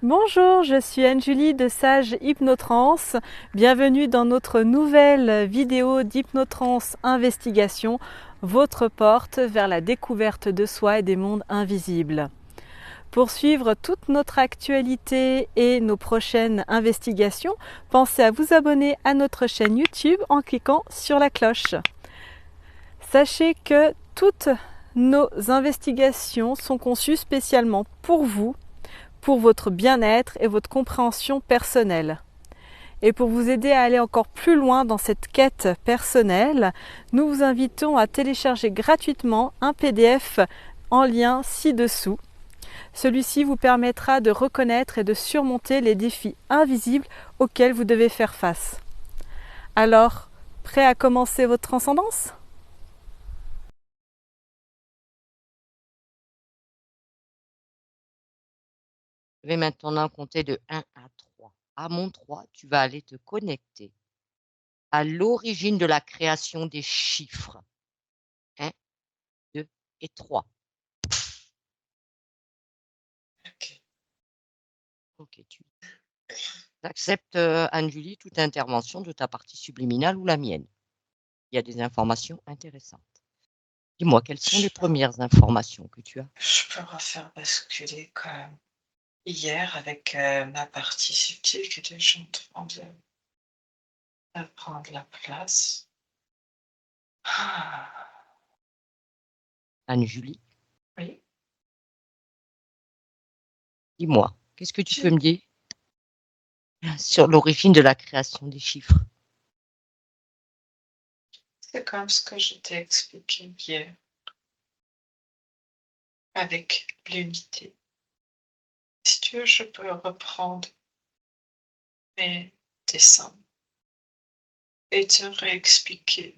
Bonjour, je suis Anne-Julie de Sage Hypnotrance. Bienvenue dans notre nouvelle vidéo d'Hypnotrance Investigation, votre porte vers la découverte de soi et des mondes invisibles. Pour suivre toute notre actualité et nos prochaines investigations, pensez à vous abonner à notre chaîne YouTube en cliquant sur la cloche. Sachez que toutes nos investigations sont conçues spécialement pour vous, pour votre bien-être et votre compréhension personnelle. Et pour vous aider à aller encore plus loin dans cette quête personnelle, nous vous invitons à télécharger gratuitement un PDF en lien ci-dessous. Celui-ci vous permettra de reconnaître et de surmonter les défis invisibles auxquels vous devez faire face. Alors, prêt à commencer votre transcendance ? Je vais maintenant compter de 1 à 3. À mon 3, tu vas aller te connecter à l'origine de la création des chiffres. 1, 2 et 3. Ok, tu acceptes, Anne-Julie, toute intervention de ta partie subliminale ou la mienne. Il y a des informations intéressantes. Dis-moi, quelles sont les premières informations que tu as? Je peux refaire basculer comme hier avec ma partie subtile qui était déjà en train de prendre la place. Anne-Julie, Oui, dis-moi, qu'est-ce que tu peux me dire sur l'origine de la création des chiffres? c'est comme ce que je t'ai expliqué hier avec l'unité. Si tu veux, je peux reprendre mes dessins et te réexpliquer.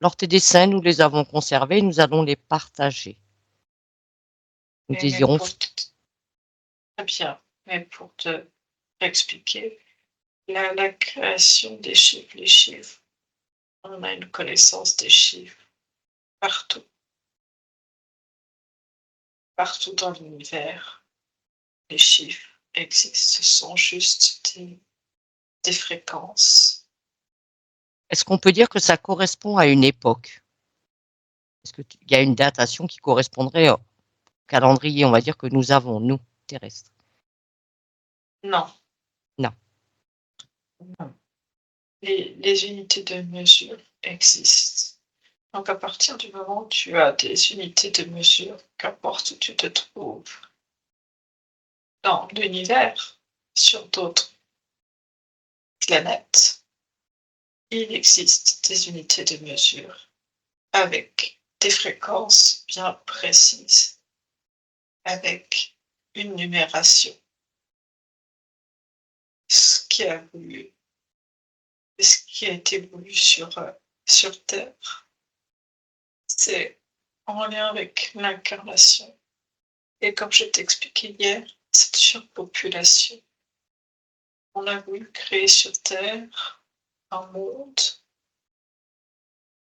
Alors, tes dessins, nous les avons conservés, nous allons les partager. Nous désirons... Très bien, mais pour te réexpliquer, la création des chiffres, les chiffres, on a une connaissance des chiffres partout. Partout dans l'univers, les chiffres existent, ce sont juste des fréquences. Est-ce qu'on peut dire que ça correspond à une époque? Est-ce qu'il y a une datation qui correspondrait au calendrier, on va dire, que nous avons, nous, terrestres? Non. Non. Non. Les unités de mesure existent. Donc à partir du moment où tu as des unités de mesure, qu'importe où tu te trouves dans l'univers, sur d'autres planètes, il existe des unités de mesure avec des fréquences bien précises, avec une numération. Ce qui a été voulu sur Terre, c'est en lien avec l'incarnation. Et comme je t'ai expliqué hier, cette surpopulation, on a voulu créer sur Terre un monde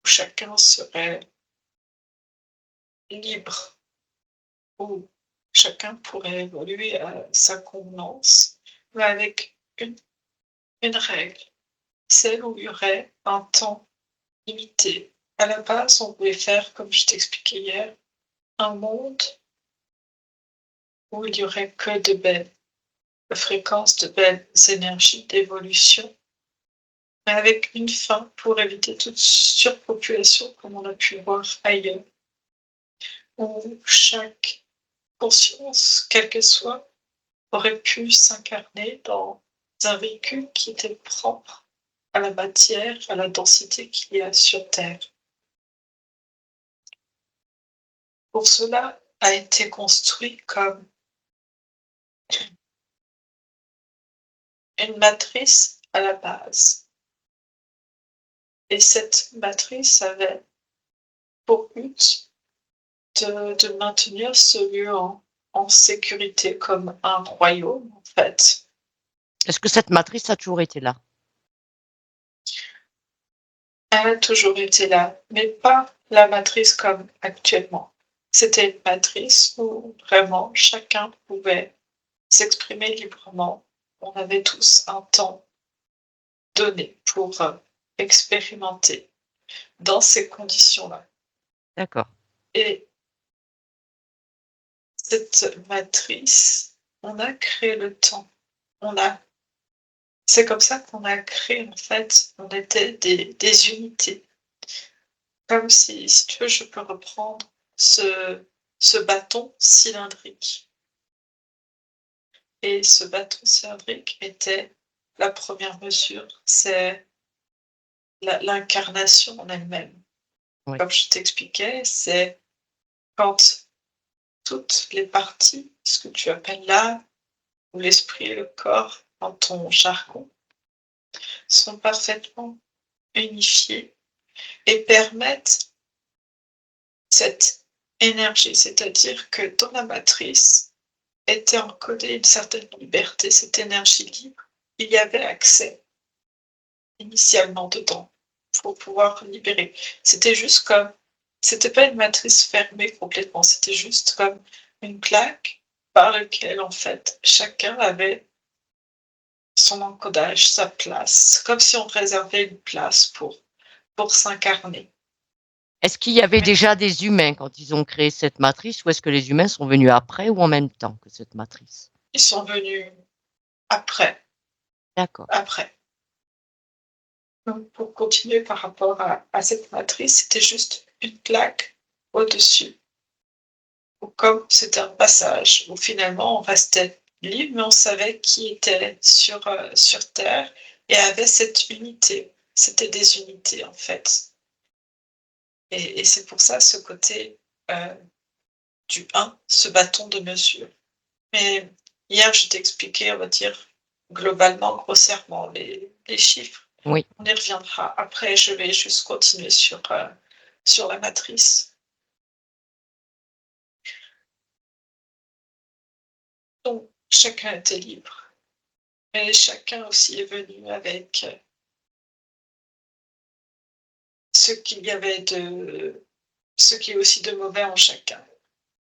où chacun serait libre, où chacun pourrait évoluer à sa convenance, mais avec une règle, celle où il y aurait un temps limité. À la base, on voulait faire, comme je t'expliquais hier, un monde où il n'y aurait que de belles fréquences, de belles énergies d'évolution, mais avec une fin pour éviter toute surpopulation comme on a pu voir ailleurs, où chaque conscience, quelle qu'elle soit, aurait pu s'incarner dans un véhicule qui était propre à la matière, à la densité qu'il y a sur Terre. Pour cela a été construit comme une matrice à la base. Et cette matrice avait pour but de maintenir ce lieu en sécurité comme un royaume, en fait. Est-ce que cette matrice a toujours été là? Elle a toujours été là, mais pas la matrice comme actuellement. c'était une matrice où vraiment chacun pouvait s'exprimer librement. On avait tous un temps donné pour expérimenter dans ces conditions-là. D'accord. Et cette matrice, on a créé le temps. C'est comme ça qu'on a créé, en fait, on était des unités. Comme si tu veux, je peux reprendre ce bâton cylindrique. Et ce bâton cylindrique était la première mesure, c'est l'incarnation en elle-même. Oui. Comme je t'expliquais, c'est quand toutes les parties, ce que tu appelles l'âme, ou l'esprit et le corps, dans ton jargon, sont parfaitement unifiées et permettent cette énergie. C'est-à-dire que dans la matrice était encodée une certaine liberté, cette énergie libre. Il y avait accès initialement dedans pour pouvoir libérer. C'était juste comme, c'était pas une matrice fermée complètement, c'était juste comme une plaque par laquelle en fait chacun avait son encodage, sa place, comme si on réservait une place pour s'incarner. Est-ce qu'il y avait Mais déjà des humains quand ils ont créé cette matrice ou est-ce que les humains sont venus après ou en même temps que cette matrice? ils sont venus après. D'accord. Donc, pour continuer par rapport à cette matrice, c'était juste une plaque au-dessus. Comme c'était un passage où finalement on restait libre, mais on savait qui était sur Terre et avait cette unité. C'était des unités en fait. Et c'est pour ça ce côté du 1, ce bâton de mesure. Mais hier, je t'ai expliqué, on va dire, globalement, grossièrement, les chiffres. Oui. On y reviendra. Après, je vais juste continuer sur la matrice. Donc, chacun était libre. Mais chacun aussi est venu avec ce qu'il y avait ce qui est aussi de mauvais en chacun,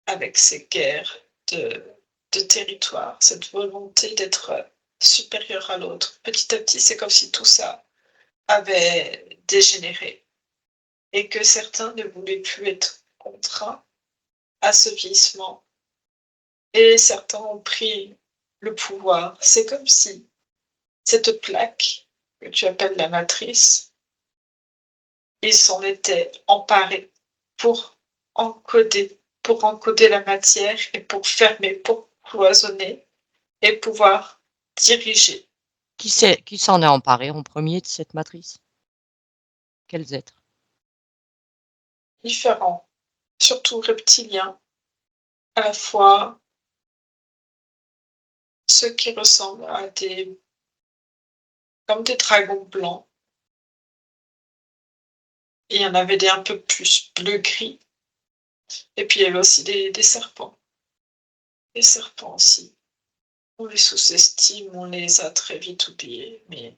avec ces guerres de territoire, cette volonté d'être supérieur à l'autre. Petit à petit, c'est comme si tout ça avait dégénéré et que certains ne voulaient plus être contraints à ce vieillissement et certains ont pris le pouvoir. C'est comme si cette plaque que tu appelles la matrice, ils s'en étaient emparés pour encoder la matière et pour fermer, pour cloisonner et pouvoir diriger. Qui s'en est emparé en premier de cette matrice? Quels êtres? Différents, surtout reptiliens, à la fois ceux qui ressemblent à comme des dragons blancs. Et il y en avait des un peu plus bleu-gris. Et puis il y avait aussi des serpents. Les serpents aussi. On les sous-estime, on les a très vite oubliés, mais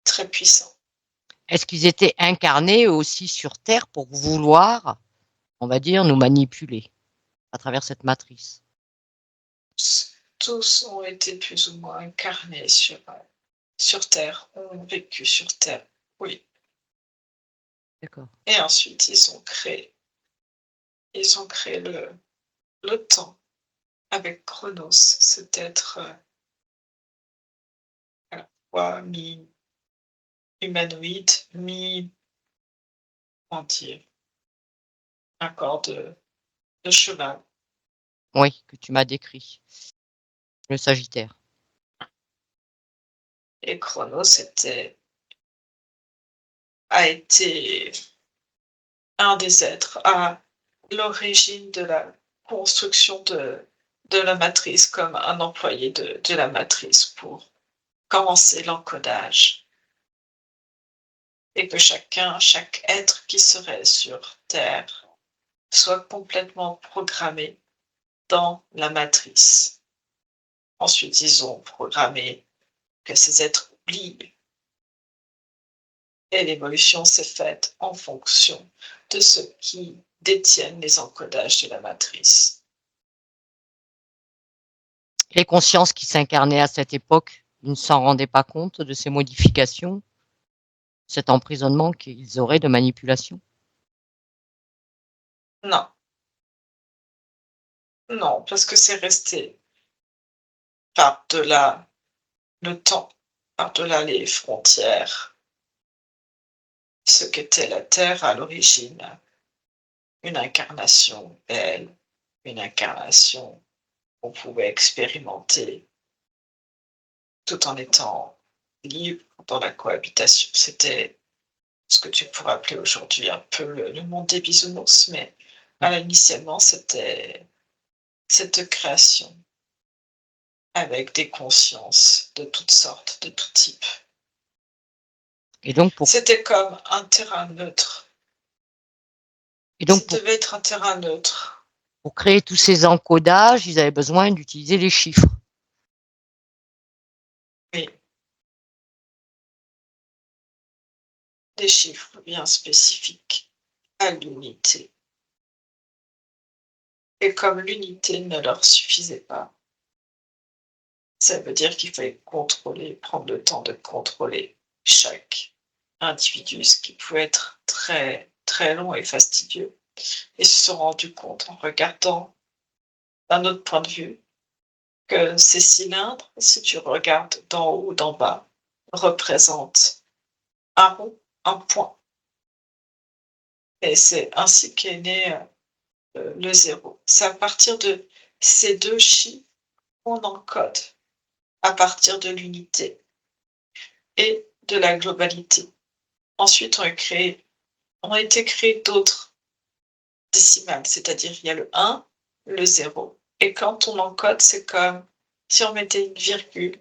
très puissants. Est-ce qu'ils étaient incarnés aussi sur Terre pour vouloir, on va dire, nous manipuler à travers cette matrice? Tous ont été plus ou moins incarnés sur Terre, ont vécu sur Terre, oui. D'accord. Et ensuite, ils ont créé le temps avec Chronos, cet être à la fois mi-humanoïde, comment dire, un corps de cheval. Oui, que tu m'as décrit. Le Sagittaire. Et Chronos a été un des êtres à l'origine de la construction de la matrice comme un employé de la matrice pour commencer l'encodage. Et que chaque être qui serait sur Terre soit complètement programmé dans la matrice. Ensuite, ils ont programmé que ces êtres oublient. Et l'évolution s'est faite en fonction de ce qui détiennent les encodages de la matrice. Les consciences qui s'incarnaient à cette époque ne s'en rendaient pas compte de ces modifications, cet emprisonnement qu'ils auraient de manipulation? Non. Non, parce que c'est resté par-delà le temps, par-delà les frontières, ce qu'était la Terre à l'origine, une incarnation belle, une incarnation qu'on pouvait expérimenter tout en étant libre dans la cohabitation. C'était ce que tu pourrais appeler aujourd'hui un peu le monde des bisounours, mais initialement, c'était cette création avec des consciences de toutes sortes, de tout type. Et donc C'était comme un terrain neutre. Ça devait être un terrain neutre. Pour créer tous ces encodages, ils avaient besoin d'utiliser les chiffres. Oui. Des chiffres bien spécifiques à l'unité. Et comme l'unité ne leur suffisait pas, ça veut dire qu'il fallait contrôler, prendre le temps de contrôler chaque individu, ce qui pouvait être très, très long et fastidieux. Et se sont rendus compte en regardant d'un autre point de vue que ces cylindres, si tu regardes d'en haut ou d'en bas, représentent un rond, un point. Et c'est ainsi qu'est né le zéro. C'est à partir de ces deux chiffres qu'on encode à partir de l'unité et de la globalité. Ensuite, ont été créés d'autres décimales, c'est-à-dire il y a le 1, le 0. Et quand on encode, c'est comme si on mettait une virgule.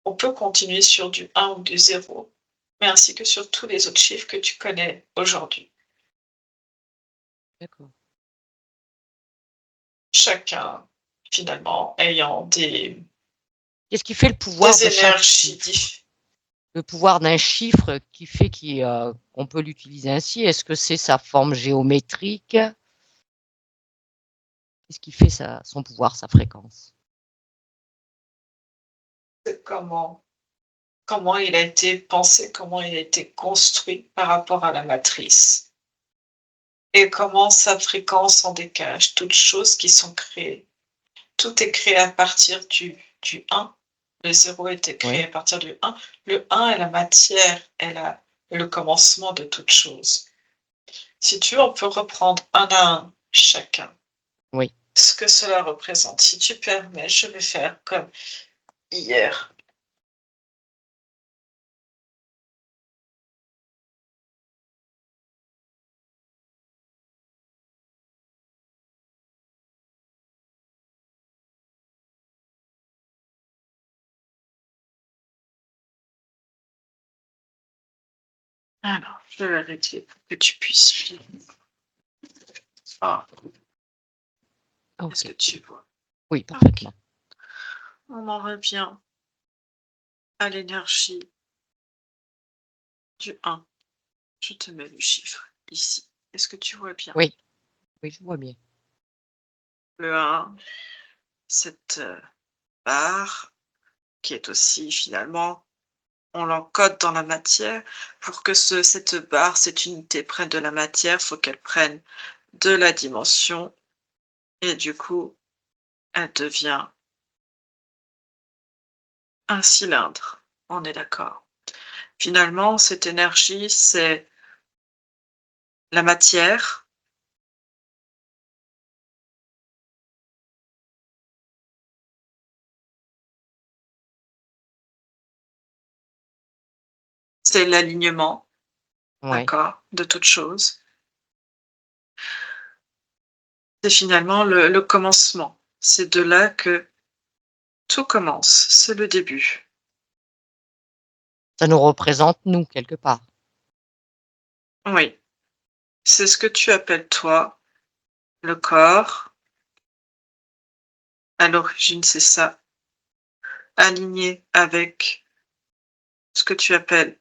On peut continuer sur du 1 ou du 0, mais ainsi que sur tous les autres chiffres que tu connais aujourd'hui. D'accord. Chacun, finalement, ayant des Qu'est-ce qui fait le pouvoir de énergies différentes. Le pouvoir d'un chiffre qui fait qu'on peut l'utiliser ainsi? Est-ce que c'est sa forme géométrique? Qu'est-ce qui fait son pouvoir, sa fréquence? C'est comment il a été pensé, comment il a été construit par rapport à la matrice. Et comment sa fréquence en décage, toutes choses qui sont créées. Tout est créé à partir du 1. Le 0 était créé à partir du 1. Le 1 est la matière, est le commencement de toute chose. Si tu veux, on peut reprendre un à un chacun. Oui. Ce que cela représente. Si tu permets, je vais faire comme hier. Alors, je vais arrêter pour que tu puisses filmer. Ah. Okay. Est-ce que tu vois? Oui, parfaitement. Okay. On en revient à l'énergie du 1. Je te mets le chiffre ici. Est-ce que tu vois bien? Oui, oui, je vois bien. Le 1, cette barre, qui est aussi finalement, on l'encode dans la matière. Pour que cette barre, cette unité prenne de la matière, il faut qu'elle prenne de la dimension. Et du coup, elle devient un cylindre. On est d'accord. Finalement, cette énergie, c'est la matière. C'est l'alignement, d'accord, de toute chose. C'est finalement le commencement. C'est de là que tout commence. C'est le début. Ça nous représente, nous, quelque part. Oui. C'est ce que tu appelles, toi, le corps. À l'origine, c'est ça. Aligné avec ce que tu appelles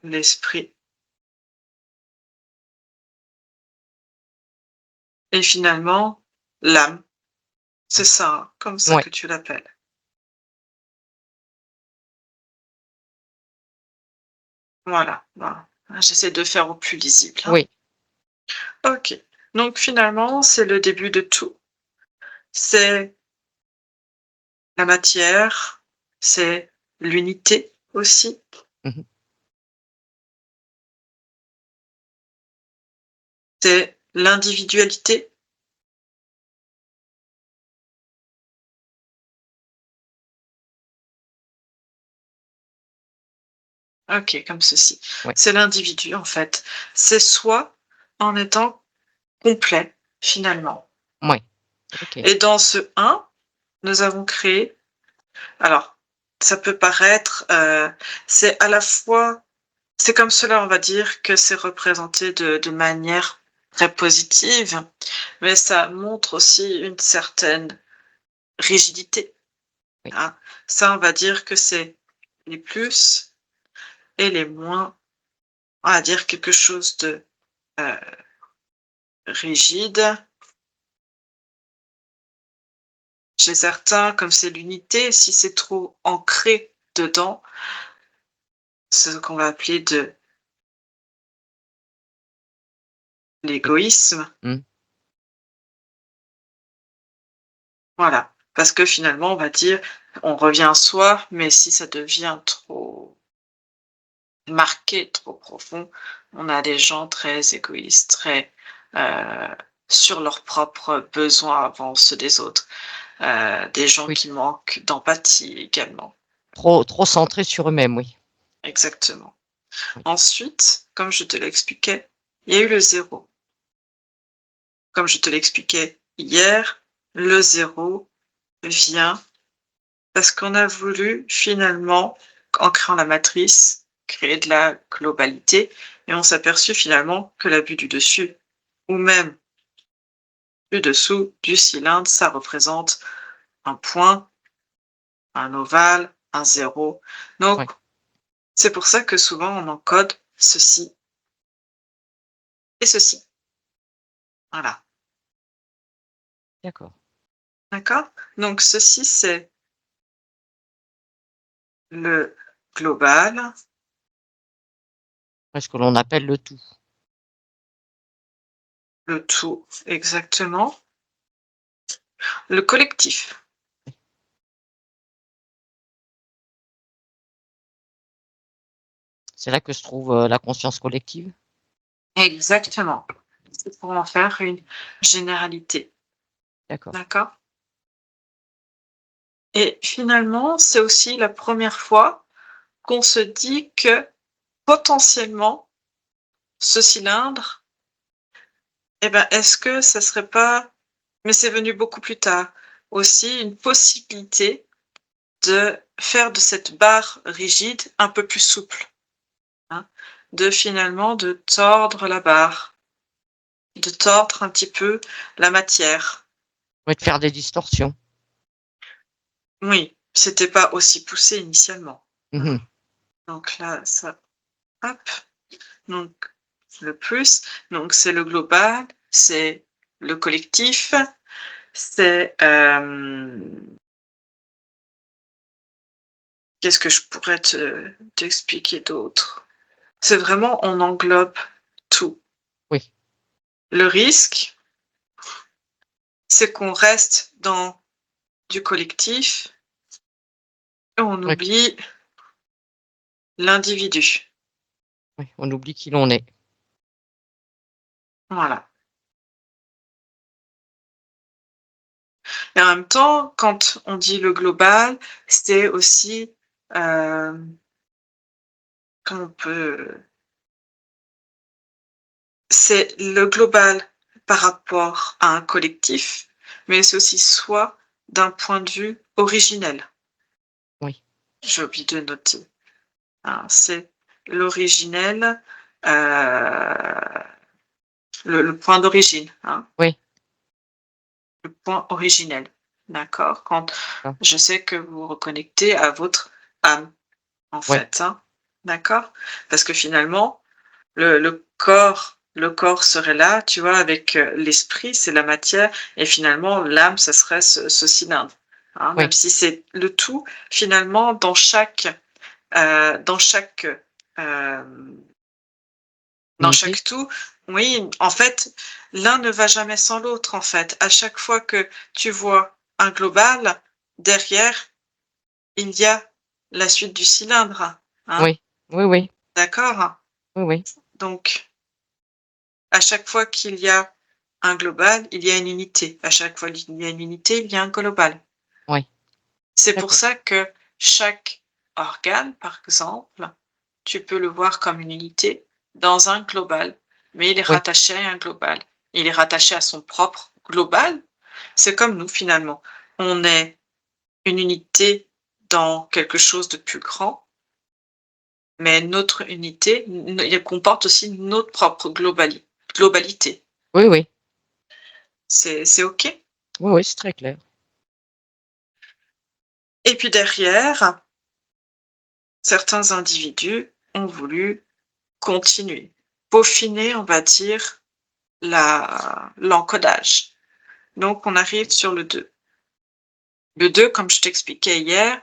l'esprit. et finalement l'âme. C'est ça, hein, comme ça Ouais. que tu l'appelles. Voilà, voilà. J'essaie de faire au plus lisible, hein. Oui. OK. Donc finalement, c'est le début de tout. C'est la matière, c'est l'unité aussi, Mmh. c'est l'individualité. OK, comme ceci. Ouais. C'est l'individu en fait. C'est soi en étant complet finalement. Ouais. OK. Et dans ce un, nous avons créé, alors ça peut paraître, c'est à la fois, c'est comme cela, on va dire que c'est représenté de manière très positive, mais ça montre aussi une certaine rigidité, Oui. hein. Ça, on va dire que c'est les plus et les moins, on va dire quelque chose de, heu, rigide. Chez certains, comme c'est l'unité, si c'est trop ancré dedans, c'est ce qu'on va appeler de l'égoïsme. Mmh. Voilà, parce que finalement, on va dire, on revient à soi, mais si ça devient trop marqué, trop profond, on a des gens très égoïstes, très, heu, sur leurs propres besoins avant ceux des autres. Des gens Oui. qui manquent d'empathie également. Trop centrés sur eux-mêmes, oui. Exactement. Oui. Ensuite, comme je te l'expliquais, il y a eu le zéro. Comme je te l'expliquais hier, le zéro vient parce qu'on a voulu finalement, en créant la matrice, créer de la globalité, et on s'est aperçu finalement que la vue du dessus, ou même du dessous du cylindre, ça représente un point, un ovale, un zéro. Donc, Ouais. c'est pour ça que souvent on encode ceci et ceci. Voilà. D'accord. D'accord? Donc, ceci, c'est le global, Ouais, ce que l'on appelle le tout. le tout, exactement. Le collectif. C'est là que se trouve, la conscience collective? Exactement. C'est pour en faire une généralité. D'accord. D'accord? Et finalement, c'est aussi la première fois qu'on se dit que potentiellement, ce cylindre, eh ben, est-ce que ça serait pas, mais c'est venu beaucoup plus tard, aussi une possibilité de faire de cette barre rigide un peu plus souple, hein, de finalement de tordre la barre, de tordre un petit peu la matière. Ouais, de faire des distorsions. Oui, c'était pas aussi poussé initialement. Mmh Voilà. mh. Donc là, ça, hop, donc le plus, donc c'est le global, c'est le collectif, c'est, qu'est-ce que je pourrais t'expliquer d'autre? C'est vraiment, on englobe tout. Oui. Le risque, c'est qu'on reste dans du collectif et on Oui, oublie l'individu. oui, on oublie qui l'on est. Voilà. Et en même temps, quand on dit le global, c'est aussi, hem, comment on peut, c'est le global par rapport à un collectif, mais c'est aussi soi d'un point de vue originel. Oui, J'ai oublié de noter, hein, c'est l'originel, heu, le point d'origine, hein, oui, le point originel, d'accord? Quand ah, je sais que vous vous reconnectez à votre âme, en ouais, fait, hein, d'accord? Parce que finalement, le corps le corps serait là, tu vois, avec l'esprit, c'est la matière, et finalement, l'âme, ça serait ce cylindre. Hein, Oui. même si c'est le tout, finalement, dans chaque euh, dans Unité. chaque tout, oui, en fait, l'un ne va jamais sans l'autre, en fait. À chaque fois que tu vois un global, derrière, il y a la suite du cylindre. Hein, Oui. Oui, oui. d'accord? Oui, oui. Donc, à chaque fois qu'il y a un global, il y a une unité. À chaque fois qu'il y a une unité, il y a un global. Oui. C'est pour D'accord. ça que chaque organe, par exemple, tu peux le voir comme une unité dans un global, mais il est Oui. rattaché à un global. Il est rattaché à son propre global. C'est comme nous, finalement. On est une unité dans quelque chose de plus grand, mais notre unité elle comporte aussi notre propre globalité. Oui, oui. C'est OK? Oui, oui, c'est très clair. Et puis derrière, certains individus ont voulu continuer, peaufiner, on va dire, l'encodage. Donc, on arrive sur le 2. Le 2, comme je t'expliquais hier,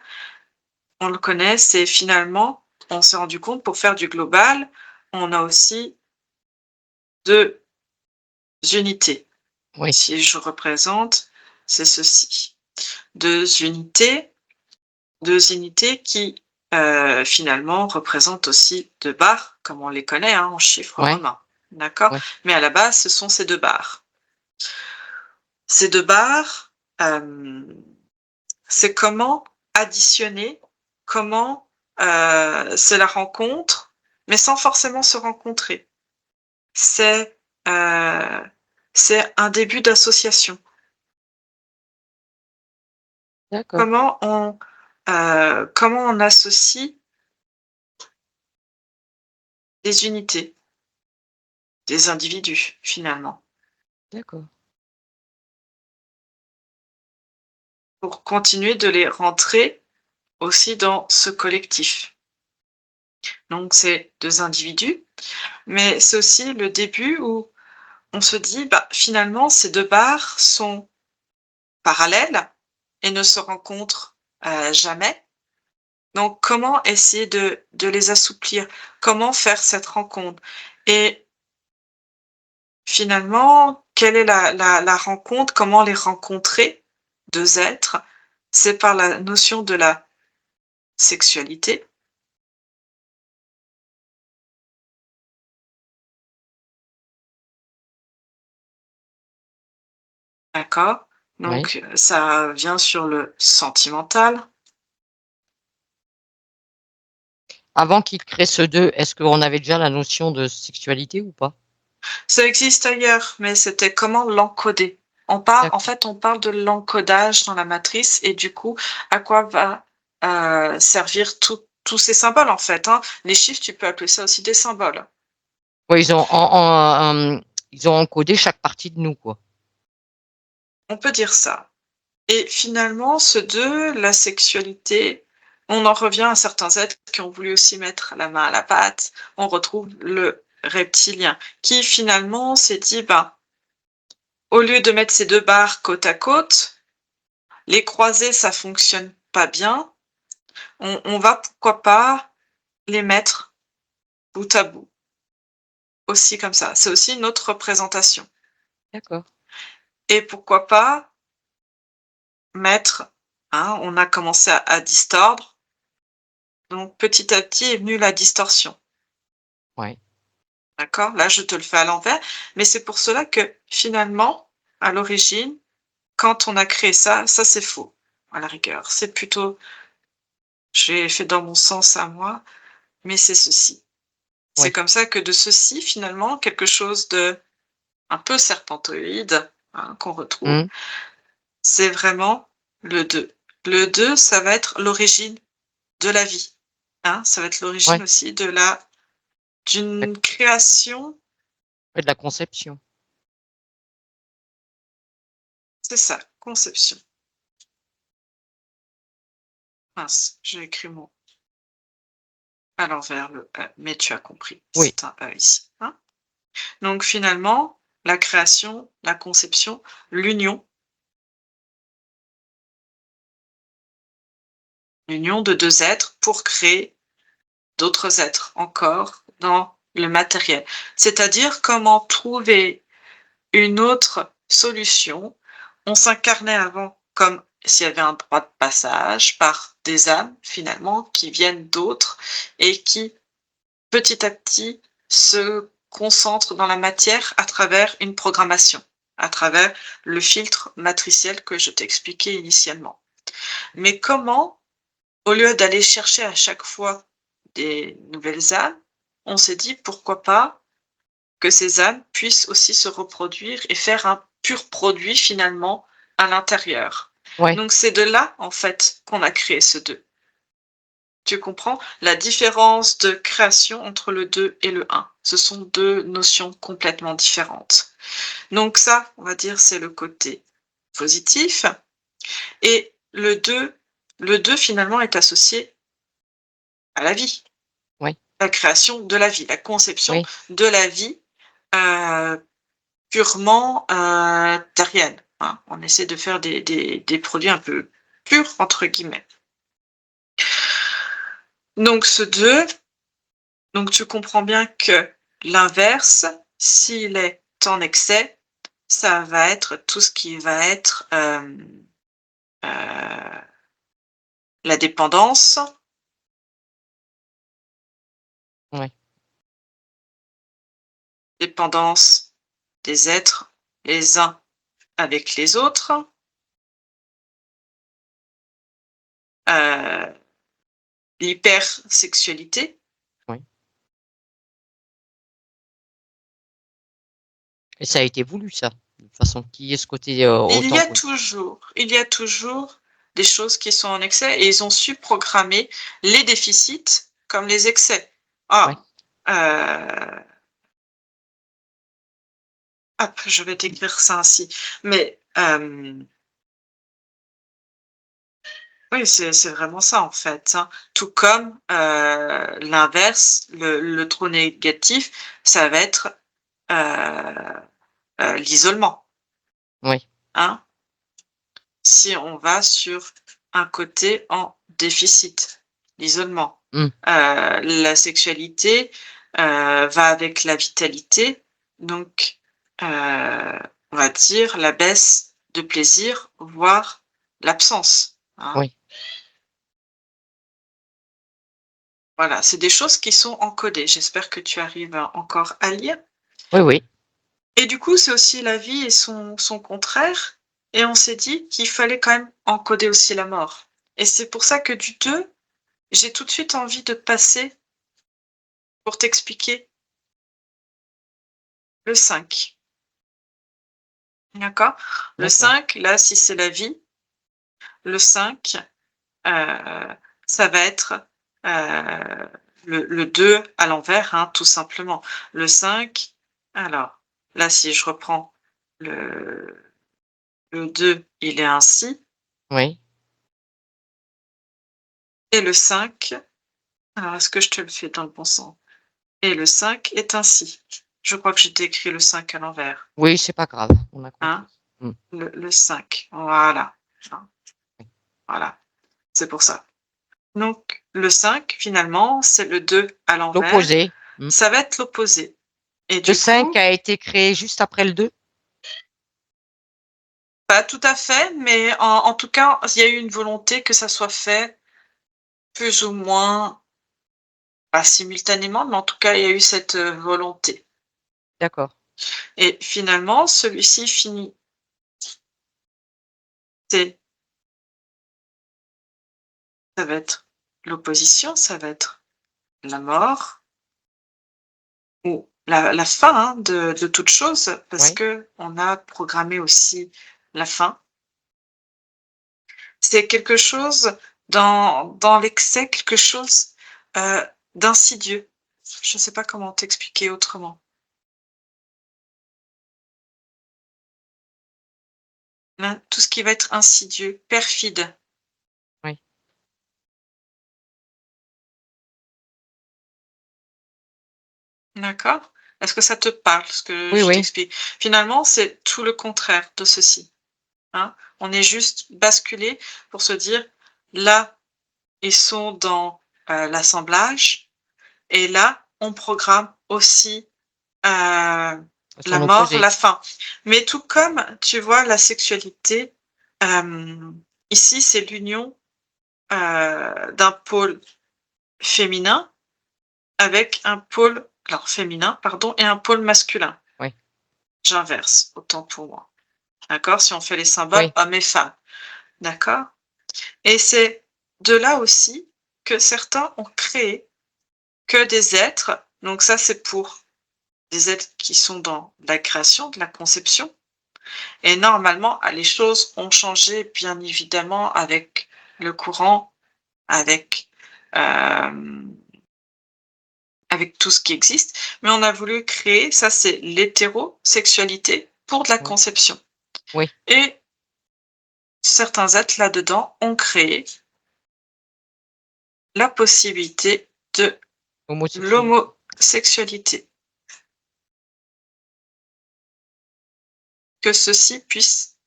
on le connaît, c'est finalement, on s'est rendu compte, pour faire du global, on a aussi 2 unités. Oui. Si je représente, c'est ceci. 2 unités qui finalement représentent aussi 2 barres, comme on les connaît en chiffres Ouais. romains. D'accord? Ouais. Mais à la base, ce sont ces 2 barres. Ces 2 barres, c'est comment additionner, comment c'est la rencontre, mais sans forcément se rencontrer. C'est euh, un début d'association. D'accord. Comment on associe des unités, des individus, finalement, D'accord. pour continuer de les rentrer aussi dans ce collectif. Donc, c'est 2 individus, mais c'est aussi le début où on se dit, bah, finalement, ces 2 barres sont parallèles et ne se rencontrent jamais. Donc, comment essayer de les assouplir? Comment faire cette rencontre? Et finalement, quelle est la rencontre? Comment les rencontrer, 2 êtres? C'est par la notion de la sexualité. D'accord? Oui. Donc, ça vient sur le sentimental. Avant qu'il crée ce 2, est-ce qu'on avait déjà la notion de sexualité ou pas? Ça existe ailleurs, mais c'était comment l'encoder. En D'accord. fait, on parle de l'encodage dans la matrice et du coup, à quoi va servir tous ces symboles, en fait. Hein. Les chiffres, tu peux appeler ça aussi des symboles. Ouais, ils ont encodé chaque partie de nous, quoi. On peut dire ça. Et finalement, ce 2, la sexualité, on en revient à certains êtres qui ont voulu aussi mettre la main à la pâte. On retrouve le reptilien qui finalement s'est dit, ben, au lieu de mettre ces 2 barres côte à côte, les croiser, ça fonctionne pas bien. On va pourquoi pas les mettre bout à bout, aussi comme ça. C'est aussi une autre représentation. D'accord. Et pourquoi pas mettre, hein, on a commencé à distordre, donc petit à petit est venue la distorsion. Ouais. D'accord? Là, je te le fais à l'envers, mais c'est pour cela que finalement, à l'origine, quand on a créé ça, ça c'est faux, à la rigueur. C'est plutôt, j'ai fait dans mon sens à moi, mais c'est ceci. C'est Ouais. comme ça que de ceci, finalement, quelque chose de un peu serpentoïde, hein, qu'on retrouve, Mmh. c'est vraiment le 2. Le 2, ça va être l'origine de la vie. Hein, ça va être l'origine Ouais. aussi d'une D'accord. création, Ouais, de la conception. c'est ça, conception. Mince, j'ai écrit mon à l'envers, le E, mais tu as compris, Oui. c'est un E ici. Hein. Donc finalement, la création, la conception, l'union de 2 êtres pour créer d'autres êtres encore dans le matériel. C'est-à-dire comment trouver une autre solution. On s'incarnait avant comme s'il y avait un droit de passage par des âmes finalement qui viennent d'autres et qui petit à petit se concentrent dans la matière à travers une programmation, à travers le filtre matriciel que je t'expliquais initialement. Mais comment, au lieu d'aller chercher à chaque fois des nouvelles âmes, on s'est dit pourquoi pas que ces âmes puissent aussi se reproduire et faire un pur produit finalement à l'intérieur. Ouais. Donc c'est de là en fait qu'on a créé ce 2. Tu comprends la différence de création entre le 2 et le 1. Ce sont 2 notions complètement différentes. Donc ça, on va dire, c'est le côté positif. Et le 2 finalement est associé à la vie. Oui. La création de la vie, la conception Oui. de la vie purement terrienne. Hein. On essaie de faire des produits un peu purs, entre guillemets. Donc ce 2, donc tu comprends bien que l'inverse, s'il est en excès, ça va être tout ce qui va être la dépendance. Ouais. Dépendance des êtres les uns avec les autres. L'hypersexualité. Oui. Et ça a été voulu, ça, de toute façon, qu'il y ait ce côté Il autant. y a toujours des choses qui sont en excès et ils ont su programmer les déficits comme les excès. Ouais. Hop, je vais t'écrire ça ainsi. Mais oui, c'est vraiment ça en fait. Hein. Tout comme l'inverse, le trop négatif, ça va être l'isolement. Oui. Hein. Si on va sur un côté en déficit, l'isolement. La sexualité va avec la vitalité, donc on va dire la baisse de plaisir, voire l'absence. Hein. Oui. Voilà, c'est des choses qui sont encodées. J'espère que tu arrives encore à lire. Oui, oui. Et du coup, c'est aussi la vie et son contraire. Et on s'est dit qu'il fallait quand même encoder aussi la mort. Et c'est pour ça que du 2, j'ai tout de suite envie de passer pour t'expliquer le 5. D'accord? Le 5, là, si c'est la vie, le 5, ça va être le 2 à l'envers, hein, tout simplement. Le 5, alors, là, si je reprends le 2, il est ainsi. Oui. Et le 5, alors est-ce que je te le fais dans le bon sens? Et le 5 est ainsi. Je crois que j'ai écrit le 5 à l'envers. Oui, c'est pas grave, on a compris. Hein? Le 5, voilà. Voilà, c'est pour ça. Donc, le 5, finalement, c'est le 2 à l'envers. L'opposé. Ça va être l'opposé. Et le 5 a été créé juste après le 2? Pas tout à fait, mais en tout cas, il y a eu une volonté que ça soit fait plus ou moins, pas simultanément, mais en tout cas, il y a eu cette volonté. D'accord. Et finalement, celui-ci finit. Ça va être l'opposition, ça va être la mort ou la fin hein, de toute chose, parce que on a programmé aussi la fin. C'est quelque chose dans l'excès, quelque chose d'insidieux. Je ne sais pas comment t'expliquer autrement. Là, tout ce qui va être insidieux, perfide. Oui. D'accord? Est-ce que ça te parle, ce que Oui, je oui. t'explique? Finalement, c'est tout le contraire de ceci, hein. On est juste basculé pour se dire: «Là, ils sont dans, l'assemblage et là, on programme aussi, la Son mort, opposé. la fin». Mais tout comme, tu vois, la sexualité, ici, c'est l'union, d'un pôle féminin avec un pôle alors féminin, pardon, et un pôle masculin. Oui. J'inverse, autant pour moi. D'accord? Si on fait les symboles Oui. hommes et femmes. D'accord? Et c'est de là aussi que certains ont créé que des êtres, donc ça c'est pour des êtres qui sont dans la création, de la conception. Et normalement, les choses ont changé, bien évidemment, avec le courant, avec, avec tout ce qui existe, mais on a voulu créer, ça c'est l'hétérosexualité pour de la Oui. conception. Oui. Et certains êtres là-dedans ont créé la possibilité de Homosexualité. l'homosexualité. Que ceci puisse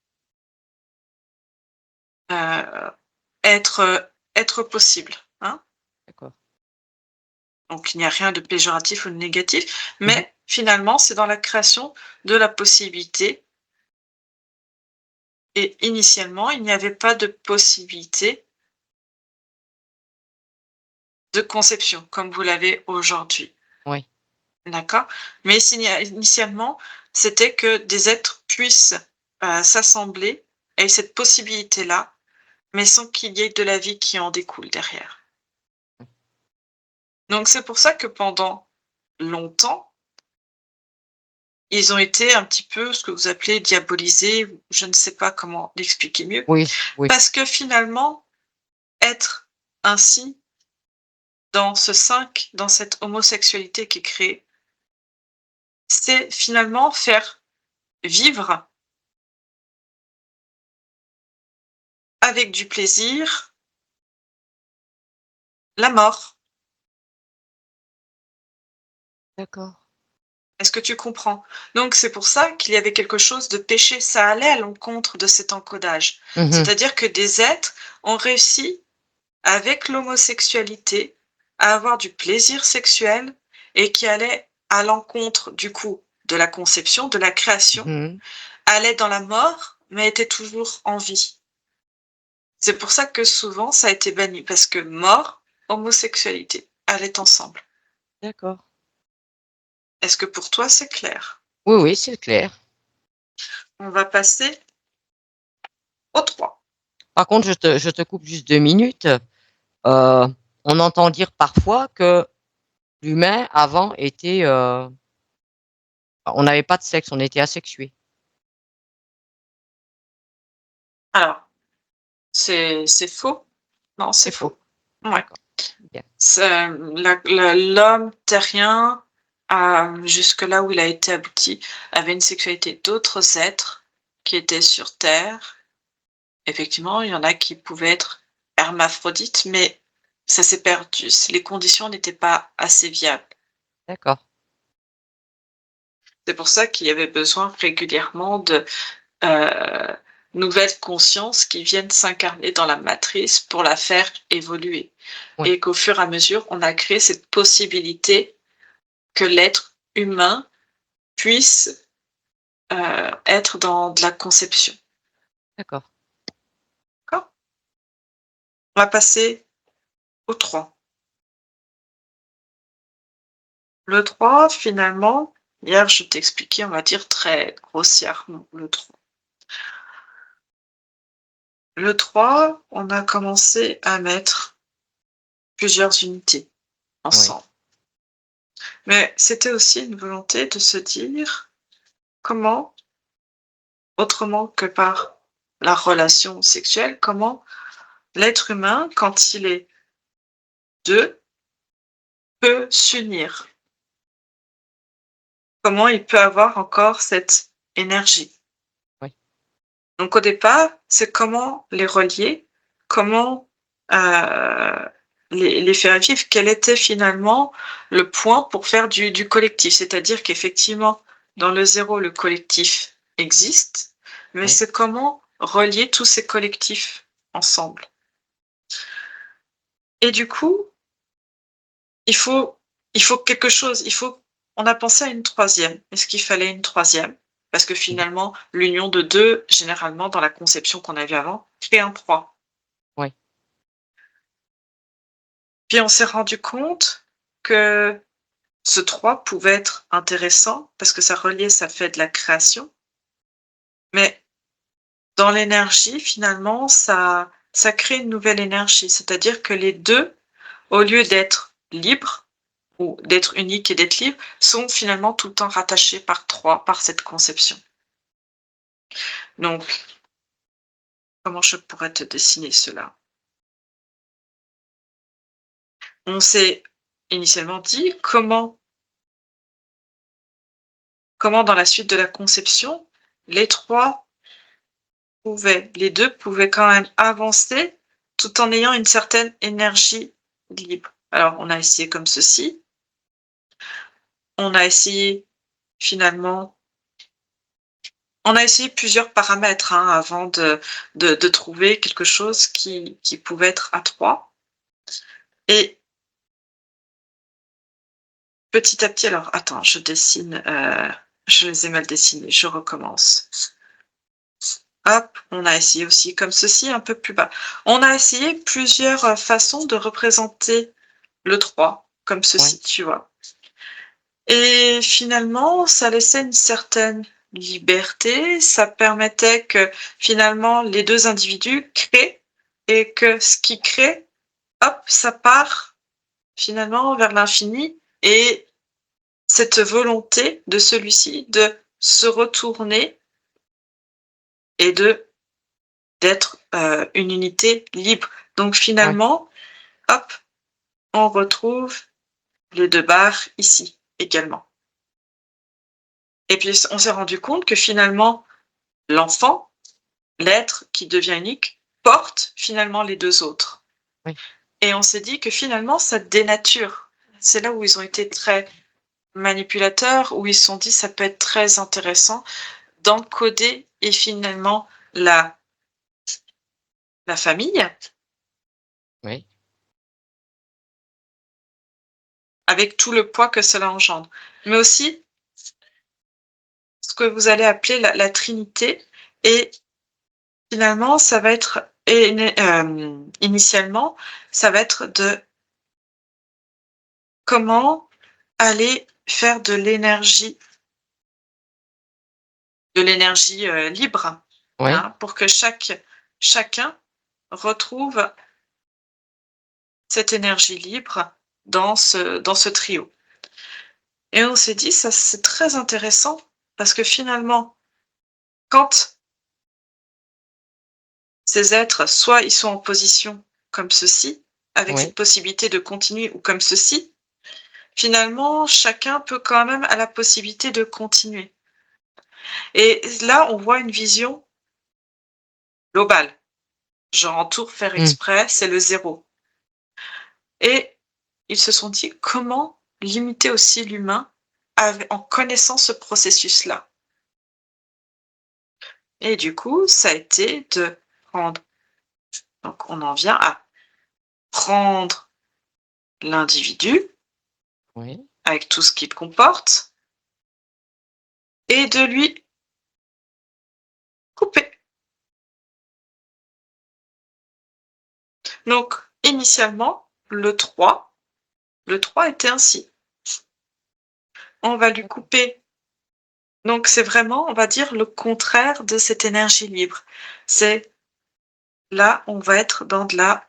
être possible, hein. D'accord. Donc il n'y a rien de péjoratif ou de négatif, Mmh mh. mais finalement, c'est dans la création de la possibilité et initialement, il n'y avait pas de possibilité de conception comme vous l'avez aujourd'hui. Oui. D'accord? Mais initialement, c'était que des êtres puissent, s'assembler et cette possibilité-là, mais sans qu'il y ait de la vie qui en découle derrière. Donc c'est pour ça que pendant longtemps, ils ont été un petit peu ce que vous appelez diabolisés, ou je ne sais pas comment l'expliquer mieux. Oui, oui. Parce que finalement, être ainsi dans ce 5, dans cette homosexualité qui est créée, c'est finalement faire vivre avec du plaisir la mort. D'accord. Est-ce que tu comprends? Donc c'est pour ça qu'il y avait quelque chose de péché, ça allait à l'encontre de cet encodage. Mmh mh. C'est-à-dire que des êtres ont réussi, avec l'homosexualité, à avoir du plaisir sexuel et qui allait à l'encontre, du coup, de la conception, de la création, Mmh. allait dans la mort, mais était toujours en vie. C'est pour ça que souvent ça a été banni, parce que mort, homosexualité allaient ensemble. D'accord. Est-ce que pour toi c'est clair? Oui, oui, c'est clair. On va passer au 3. Par contre, je te coupe juste 2 minutes. On entend dire parfois que l'humain avant était, on n'avait pas de sexe, on était asexué. Alors, c'est faux? Non, c'est C'est faux. faux. Ouais. D'accord. Bien. C'est l'homme terrien, jusque là où il a été abouti, avait une sexualité d'autres êtres qui étaient sur terre. Effectivement, il y en a qui pouvaient être hermaphrodites, mais ça s'est perdu. Les conditions n'étaient pas assez viables. D'accord. C'est pour ça qu'il y avait besoin régulièrement de nouvelles consciences qui viennent s'incarner dans la matrice pour la faire évoluer. Oui. Et qu'au fur et à mesure, on a créé cette possibilité que l'être humain puisse être dans de la conception. D'accord. D'accord? On va passer au 3. Le 3, finalement, hier je t'expliquais, on va dire très grossièrement, le 3. Le 3, on a commencé à mettre plusieurs unités Oui. ensemble. Mais c'était aussi une volonté de se dire comment, autrement que par la relation sexuelle, comment l'être humain, quand il est 2, peut s'unir. Comment il peut avoir encore cette énergie. Oui. Donc au départ, c'est comment les relier, comment les faire vivre, quel était finalement le point pour faire du collectif. C'est-à-dire qu'effectivement, dans le 0, le collectif existe, mais Oui. c'est comment relier tous ces collectifs ensemble. Et du coup, il faut quelque chose, on a pensé à une troisième. Est-ce qu'il fallait une troisième? Parce que finalement, l'union de 2, généralement, dans la conception qu'on avait avant, crée un 3. Oui. Puis on s'est rendu compte que ce 3 pouvait être intéressant parce que ça reliait, ça fait de la création. Mais dans l'énergie, finalement, ça crée une nouvelle énergie. C'est-à-dire que les 2, au lieu d'être libres ou d'être uniques et d'être libres, sont finalement tout le temps rattachés par 3, par cette conception. Donc, comment je pourrais te dessiner cela? On s'est initialement dit comment dans la suite de la conception, les 2 pouvaient quand même avancer tout en ayant une certaine énergie libre. Alors, on a essayé comme ceci. On a essayé finalement, on a essayé plusieurs paramètres avant de trouver quelque chose qui pouvait être à 3. Et petit à petit, alors attends, je dessine, je les ai mal dessinés, je recommence. Hop, on a essayé aussi comme ceci, un peu plus bas. On a essayé plusieurs façons de représenter le 3, comme ceci, tu vois. Et finalement, ça laissait une certaine liberté, ça permettait que finalement les 2 individus créent et que ce qui crée, hop, ça part finalement vers l'infini et cette volonté de celui-ci de se retourner et d'être une unité libre. Donc finalement, hop, on retrouve les 2 barres ici également. Et puis on s'est rendu compte que finalement, l'enfant, l'être qui devient unique, porte finalement les 2 autres. Oui. Et on s'est dit que finalement, ça dénature. C'est là où ils ont été très manipulateurs, où ils se sont dit ça peut être très intéressant d'encoder et finalement la famille Oui. avec tout le poids que cela engendre. Mais aussi ce que vous allez appeler la Trinité. Et finalement, ça va être, initialement, ça va être de comment aller faire de l'énergie libre, Oui. hein, pour que chacun retrouve cette énergie libre dans ce trio. Et on s'est dit, ça c'est très intéressant parce que finalement, quand ces êtres, soit ils sont en position comme ceci, avec Oui. cette possibilité de continuer, ou comme ceci, finalement, chacun peut quand même a la possibilité de continuer. Et là, on voit une vision globale. Genre en tour faire exprès, c'est le 0. Et ils se sont dit comment limiter aussi l'humain en connaissant ce processus-là. Et du coup, ça a été de prendre, donc on en vient à prendre l'individu Oui. avec tout ce qu'il comporte et de lui couper. Donc, initialement, le 3 était ainsi. On va lui couper. Donc, c'est vraiment, on va dire, le contraire de cette énergie libre. C'est là, on va être dans de la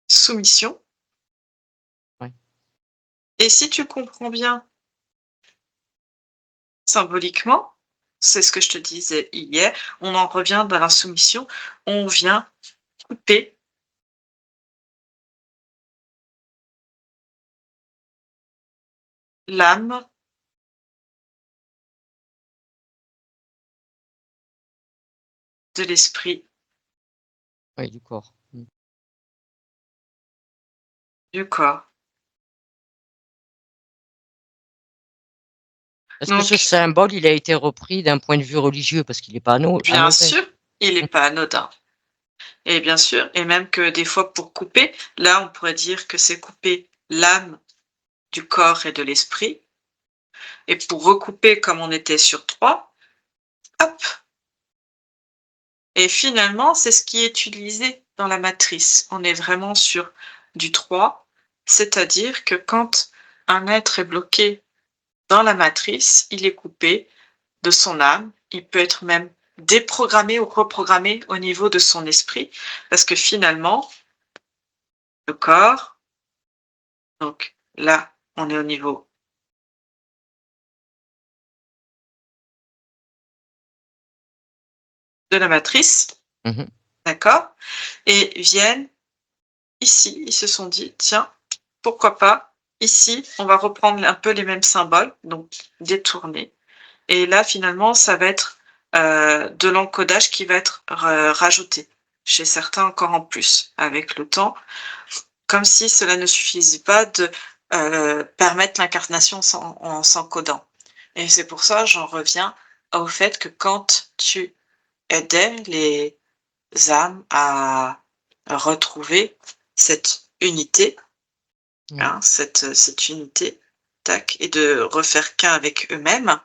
soumission. Oui. Et si tu comprends bien, symboliquement, c'est ce que je te disais hier, on en revient dans la soumission, on vient couper l'âme de l'esprit Oui, du corps. du corps. Est-ce que ce Donc, symbole, il a été repris d'un point de vue religieux? Parce qu'il n'est pas bien anodin. sûr, il n'est pas anodin. Et bien sûr, et même que des fois pour couper, là on pourrait dire que c'est couper l'âme du corps et de l'esprit. Et pour recouper comme on était sur 3, hop. Et finalement, c'est ce qui est utilisé dans la matrice. On est vraiment sur du 3, c'est-à-dire que quand un être est bloqué dans la matrice, il est coupé de son âme, il peut être même déprogrammé ou reprogrammé au niveau de son esprit, parce que finalement, le corps, donc là, on est au niveau de la matrice, Mmh. d'accord? Et viennent ici, ils se sont dit, tiens, pourquoi pas, ici, on va reprendre un peu les mêmes symboles, donc détourner. Et là, finalement, ça va être de l'encodage qui va être rajouté. Chez certains, encore en plus, avec le temps, comme si cela ne suffisait pas de permettre l'incarnation en s'encodant. Et c'est pour ça, j'en reviens au fait que quand tu aidais les âmes à retrouver cette unité, Mmh. hein, cette unité, tac, et de refaire qu'un avec eux-mêmes,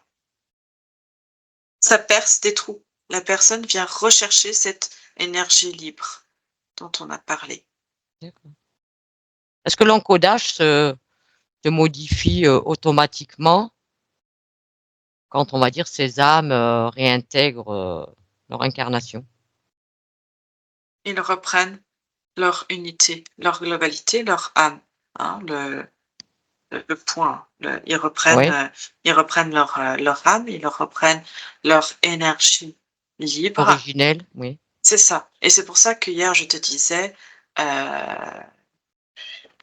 ça perce des trous. La personne vient rechercher cette énergie libre dont on a parlé. D'accord. Est-ce que l'encodage se modifie, automatiquement quand, on va dire, ces âmes, réintègrent, leur incarnation? Ils reprennent leur unité, leur globalité, leur âme, hein, le point. Oui, Ils reprennent leur âme, ils reprennent leur énergie libre. originelle, oui. C'est ça. Et c'est pour ça que hier, je te disais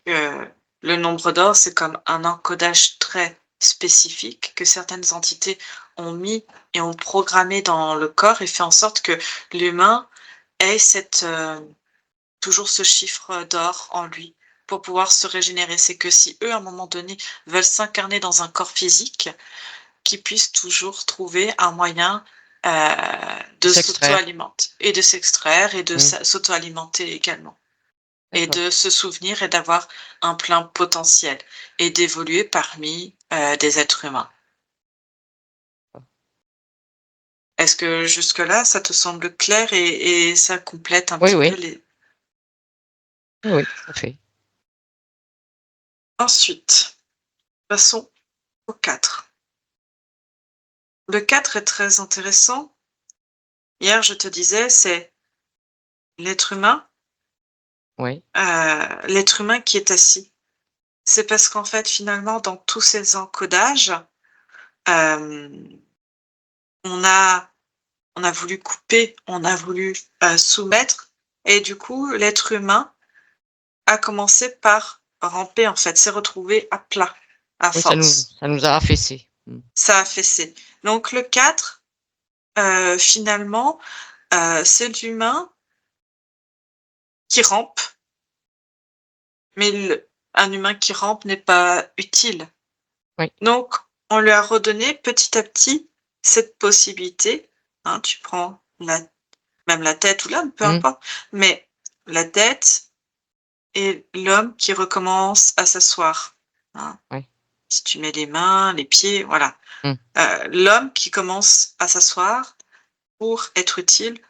que le nombre d'or, c'est comme un encodage très spécifique que certaines entités ont mis et ont programmé dans le corps et fait en sorte que l'humain ait toujours ce chiffre d'or en lui pour pouvoir se régénérer. C'est que si eux, à un moment donné, veulent s'incarner dans un corps physique, qu'ils puissent toujours trouver un moyen de S'extraire. s'auto-alimenter et de s'extraire et de Mmh. s'auto-alimenter également. Et D'accord. de se souvenir et d'avoir un plein potentiel et d'évoluer parmi des êtres humains. Est-ce que jusque-là, ça te semble clair et ça complète un Oui, petit peu oui. les... Oui, oui, tout à fait. Ensuite, passons au 4. Le 4 est très intéressant. Hier, je te disais, c'est l'être humain, Oui, l'être humain qui est assis. C'est parce qu'en fait, finalement, dans tous ces encodages, euh, on a, on a voulu couper, on a voulu soumettre, et du coup, l'être humain a commencé par ramper, en fait, s'est retrouvé à plat, à oui, force. ça nous a affaissés. Mmh. Ça a fessé. Donc le 4, finalement, c'est l'humain qui rampe, mais un humain qui rampe n'est pas utile. Oui. Donc, on lui a redonné petit à petit cette possibilité, hein, tu prends même la tête ou l'homme, peu Mmh. importe, mais la tête et l'homme qui recommence à s'asseoir, hein. Oui. Si tu mets les mains, les pieds, voilà. Mmh. L'homme qui commence à s'asseoir pour être utile,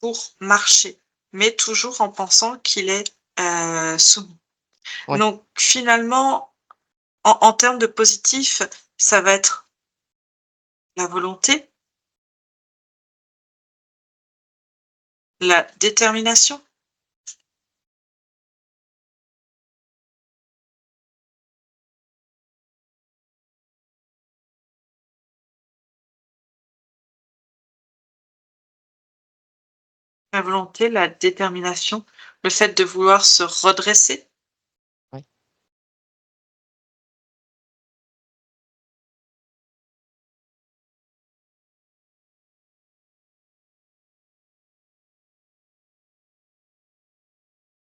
pour marcher, mais toujours en pensant qu'il est soumis. Oui. Donc finalement, en termes de positif, ça va être la volonté, la détermination, la volonté, la détermination, le fait de vouloir se redresser. Oui.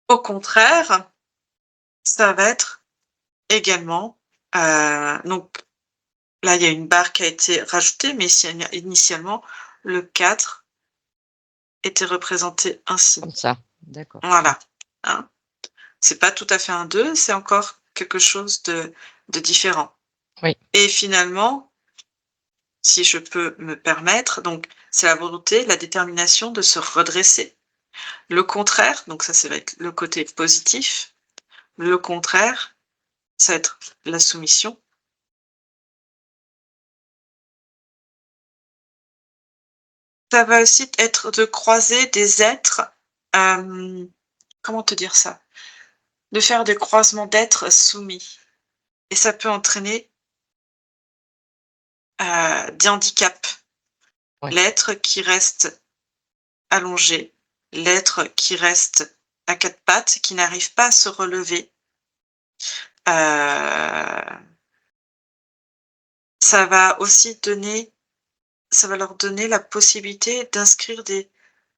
Au contraire, ça va être également, donc là, il y a une barre qui a été rajoutée, mais initialement, le 4 était représenté ainsi. Comme ça, d'accord. Voilà, hein. C'est pas tout à fait un 2, c'est encore quelque chose de différent. Oui. Et finalement, si je peux me permettre, donc c'est la volonté, la détermination de se redresser. Le contraire, donc ça va être le côté positif. Le contraire, ça va être la soumission. Ça va aussi être de croiser des êtres, comment te dire ça? De faire des croisements d'êtres soumis et ça peut entraîner, des handicaps. Ouais. L'être qui reste allongé, l'être qui reste à 4 pattes, qui n'arrive pas à se relever. Ça va aussi ça va leur donner la possibilité d'inscrire des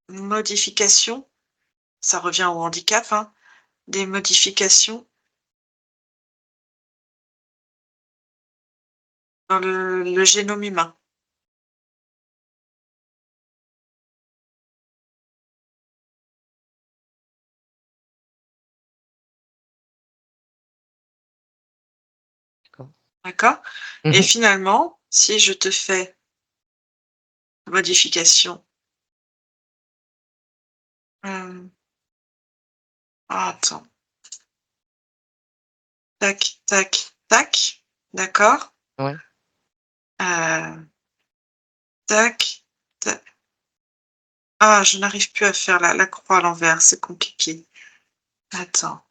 modifications, ça revient au handicap, hein, des modifications dans le génome humain. D'accord. D'accord? Mmh Et mh. finalement, si je te fais modification, attends. Tac, tac, tac, d'accord? Ouais. Tac, tac. Ah, je n'arrive plus à faire la croix à l'envers, c'est compliqué. Attends.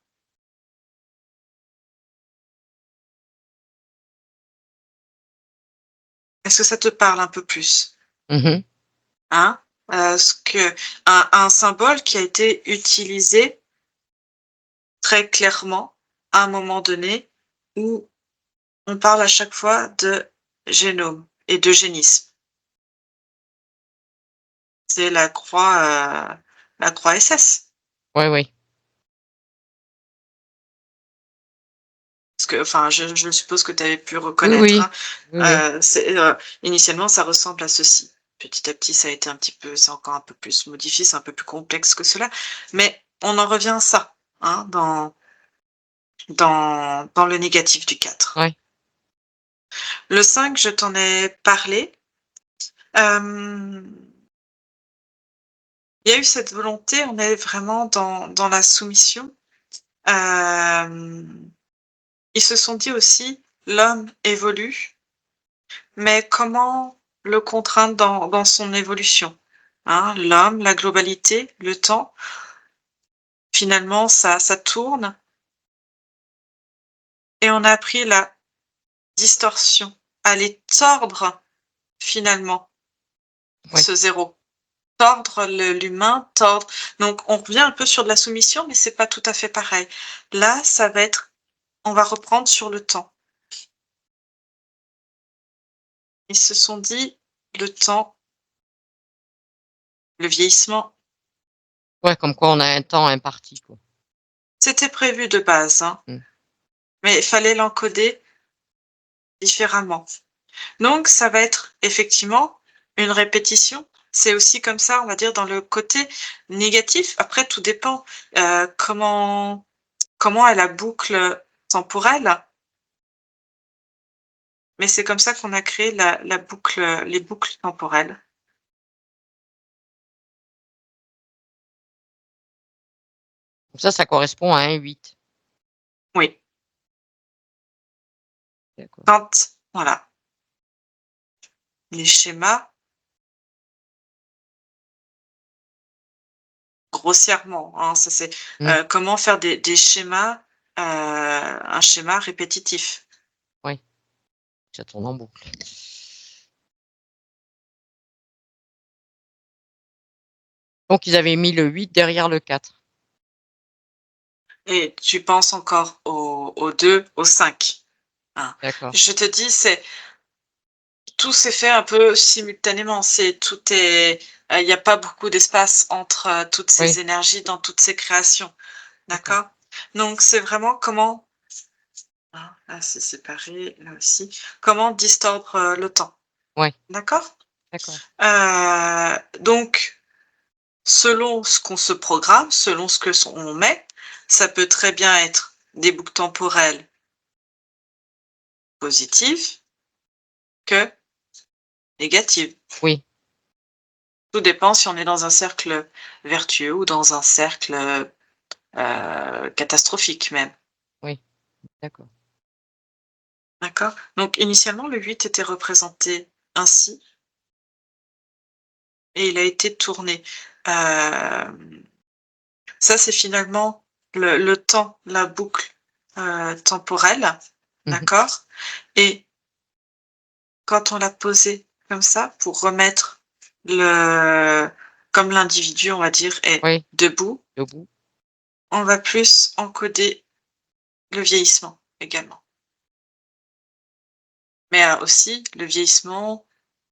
Est-ce que ça te parle un peu plus? Mmh mh. Hein? Ce que un symbole qui a été utilisé très clairement à un moment donné où on parle à chaque fois de génome et d'eugénisme. C'est la croix SS. Ouais, oui. Parce que enfin, je suppose que tu avais pu Oui, reconnaître, oui. hein. Oui, oui. Initialement, ça ressemble à ceci. Petit à petit, ça a été un petit peu c'est encore un peu plus modifié, c'est un peu plus complexe que cela, mais on en revient à ça, hein, dans le négatif du 4. Ouais. Le 5, je t'en ai parlé. Il y a eu cette volonté, on est vraiment dans la soumission. Ils se sont dit aussi: «L'homme évolue, mais comment le contraindre dans son évolution?» Hein, l'homme, la globalité, le temps, finalement ça tourne et on a appris la distorsion, à les tordre finalement, Ouais. ce 0. Tordre l'humain, tordre donc on revient un peu sur de la soumission, mais c'est pas tout à fait pareil. Là, ça va être on va reprendre sur le temps. Ils se sont dit: «Le temps, le vieillissement», Ouais, comme quoi on a un temps imparti, quoi. c'était prévu de base, hein, Mmh. mais il fallait l'encoder différemment. Donc ça va être effectivement une répétition. C'est aussi comme ça, on va dire, dans le côté négatif. Après, tout dépend, comment est la boucle temporelle, mais c'est comme ça qu'on a créé la boucle, les boucles temporelles. Donc ça correspond à un 8. Oui, D'accord. quand voilà, les schémas grossièrement, hein, ça c'est, Mmh. comment faire des schémas, un schéma répétitif. Oui, ça tourne en boucle. Donc ils avaient mis le 8 derrière le 4. Et tu penses encore au 2, au 5, hein. D'accord. Je te dis, tout s'est fait un peu simultanément, il y a pas beaucoup d'espace entre, toutes Oui, ces énergies dans toutes ces créations, d'accord. d'accord? Donc, c'est vraiment comment, hein, là, c'est séparé, là aussi, comment distordre le temps. Ouais, D'accord? d'accord. Donc, selon ce qu'on se programme, selon ce que on met, ça peut très bien être des boucles temporelles positives que négatives. Oui, Tout dépend si on est dans un cercle vertueux ou dans un cercle catastrophique même. oui, d'accord. D'accord? Donc initialement, le 8 était représenté ainsi et il a été tourné. Ça, c'est finalement le temps, la boucle temporelle, Mmh. d'accord? Et quand on l'a posé comme ça pour remettre le comme l'individu, on va dire, est Oui, debout, debout. on va plus encoder le vieillissement également. Mais aussi le vieillissement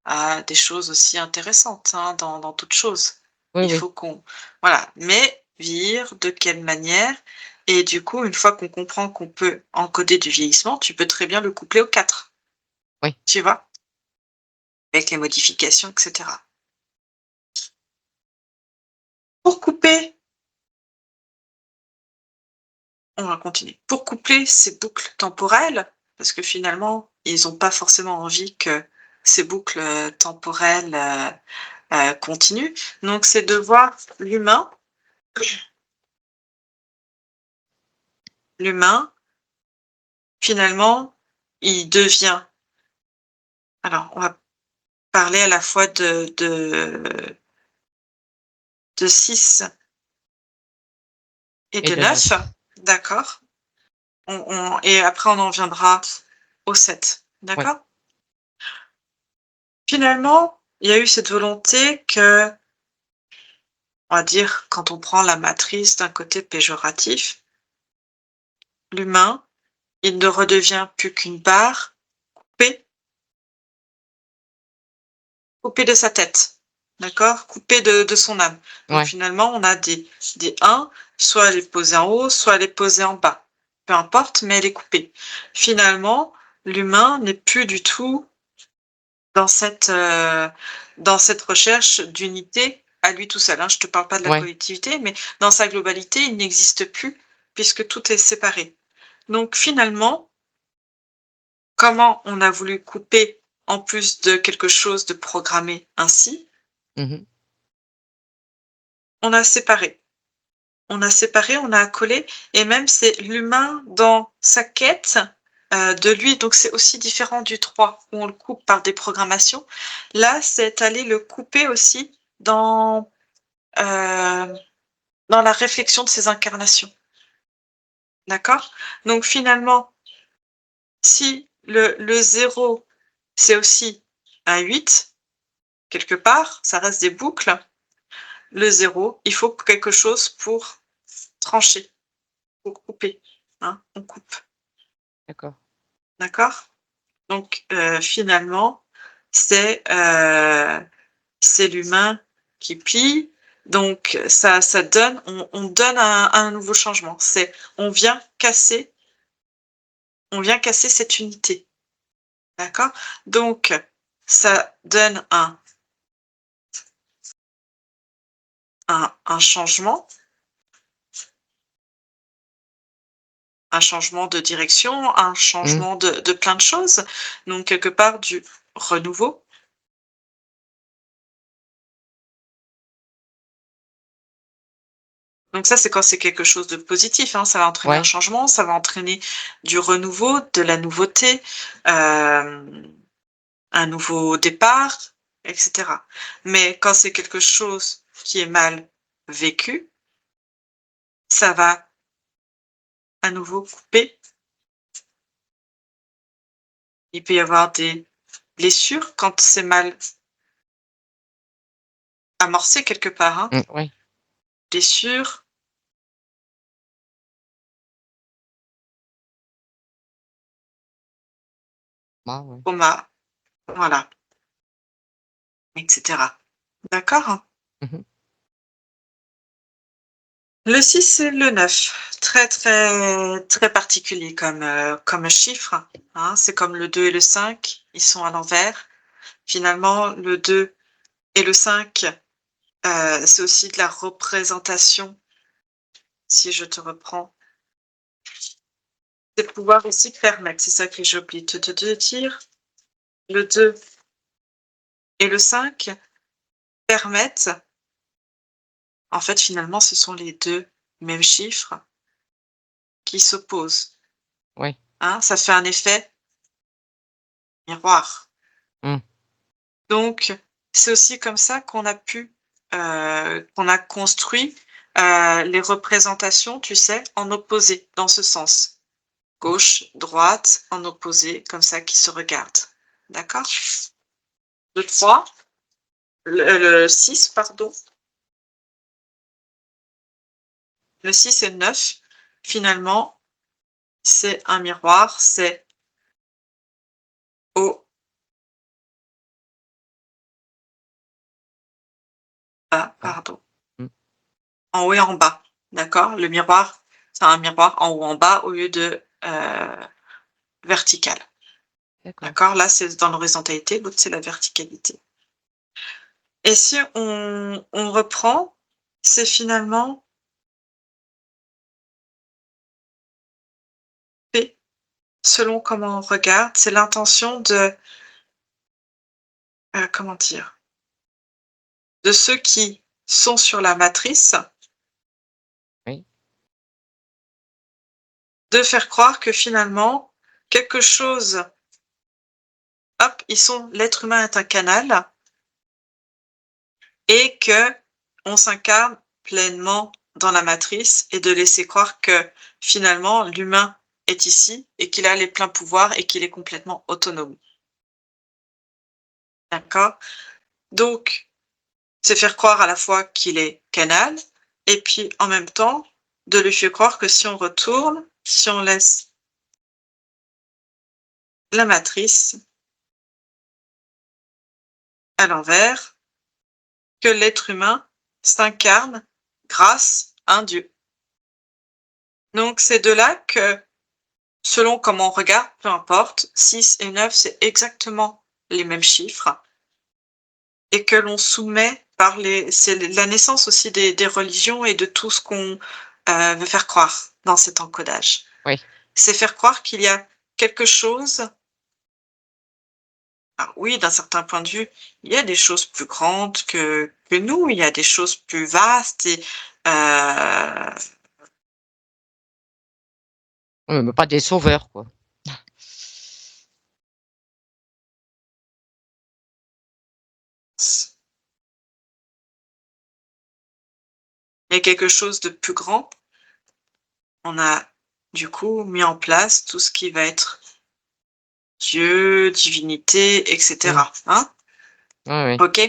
a des choses aussi intéressantes, hein, dans toute chose. Oui, Il oui, faut qu'on voilà, mais vieillir de quelle manière? Et du coup, une fois qu'on comprend qu'on peut encoder du vieillissement, tu peux très bien le coupler aux 4, oui, tu vois? Avec les modifications et cetera. Pour couper On va continuer. Pour coupler ces boucles temporelles, parce que finalement, ils ont pas forcément envie que ces boucles, temporelles, continuent, donc c'est de voir l'humain, finalement, il devient alors on va parler à la fois de 6 et et de de 9. 9, d'accord? On et après on en viendra au 7, Oui, d'accord? Finalement, il y a eu cette volonté que, on va dire, quand on prend la matrice d'un côté péjoratif, l'humain, il ne redevient plus qu'une barre coupée coupée de sa tête, d'accord? Coupée de son âme. Donc ouais, finalement, on a des 1, soit elle est posée en haut, soit elle est posée en bas. Peu importe, mais elle est coupée. Finalement, l'humain n'est plus du tout dans cette recherche d'unité à lui tout seul, hein. Je te parle pas de la ouais. collectivité, mais dans sa globalité, il n'existe plus puisque tout est séparé. Donc finalement, comment on a voulu couper en plus de quelque chose de programmé ainsi, Mmh. on a séparé. On a séparé, on a accolé et même c'est l'humain dans sa quête, de lui, donc c'est aussi différent du 3 où on le coupe par des programmations. Là, c'est aller le couper aussi heu, dans la réflexion de ses incarnations. D'accord? Donc finalement, si le 0, c'est aussi un 8, quelque part, ça reste des boucles, le 0, il faut quelque chose pour trancher, pour couper, hein, on coupe, D'accord. d'accord? Donc finalement, c'est l'humain qui plie, donc ça donne on donne un nouveau changement. C'est on vient casser cette unité, d'accord? Donc ça donne un changement de direction, un Mmh. changement de plein de choses, donc quelque part du renouveau. Donc ça, c'est quand c'est quelque chose de positif, hein, ça va entraîner un Ouais, changement, ça va entraîner du renouveau, de la nouveauté, un nouveau départ, et cetera. Mais quand c'est quelque chose qui est mal vécu, ça va à nouveau couper. Il peut y avoir des blessures quand c'est mal amorcé quelque part, hein. ouais. Blessures, Ah ouais. trauma, voilà, et cetera. D'accord? Mmh. Le 6 c'est le 9. Très, très, très particulier comme chiffre, hein. C'est comme le 2 et le 5, ils sont à l'envers. Finalement, le 2 et le 5, c'est aussi de la représentation. Si je te reprends, c'est pouvoir aussi permettre, c'est ça que j'ai oublié de te dire. Le 2 et le 5 permettent, en fait, finalement, ce sont les 2 mêmes chiffres qui s'opposent, Oui. hein. Ça fait un effet miroir. Mmh. Donc, c'est aussi comme ça qu'on a pu, qu'on a construit, les représentations, tu sais, en opposé, dans ce sens. Gauche, droite, en opposé, comme ça, qui se regardent. D'accord? Le 3, le 6, pardon. Le 6 et le 9, finalement, c'est un miroir, c'est haut, bas, pardon. Mmh. En haut et en bas, d'accord? Le miroir, c'est un miroir en haut, en bas, au lieu de vertical. D'accord. D'accord? Là, c'est dans l'horizontalité, l'autre, c'est la verticalité. Et si on reprend, c'est finalement P, selon comment on regarde, c'est l'intention de, comment dire? De ceux qui sont sur la matrice Oui. de faire croire que finalement, quelque chose, hop, l'être humain est un canal et qu'on s'incarne pleinement dans la matrice et de laisser croire que finalement l'humain est ici et qu'il a les pleins pouvoirs et qu'il est complètement autonome. D'accord? Donc, c'est faire croire à la fois qu'il est canal et puis en même temps de lui faire croire que si on retourne, si on laisse la matrice à l'envers, que l'être humain s'incarne grâce à un Dieu. Donc c'est de là que, selon comment on regarde, peu importe, 6 et 9, c'est exactement les mêmes chiffres et que l'on soumet c'est la naissance aussi des religions et de tout ce qu'on veut faire croire dans cet encodage. Oui. C'est faire croire qu'il y a quelque chose. Alors oui, d'un certain point de vue, il y a des choses plus grandes que nous, il y a des choses plus vastes et Mais pas des sauveurs, quoi. il y a quelque chose de plus grand. On a du coup mis en place tout ce qui va être Dieu, divinité, etc. Hein? Oui, oui. Ok?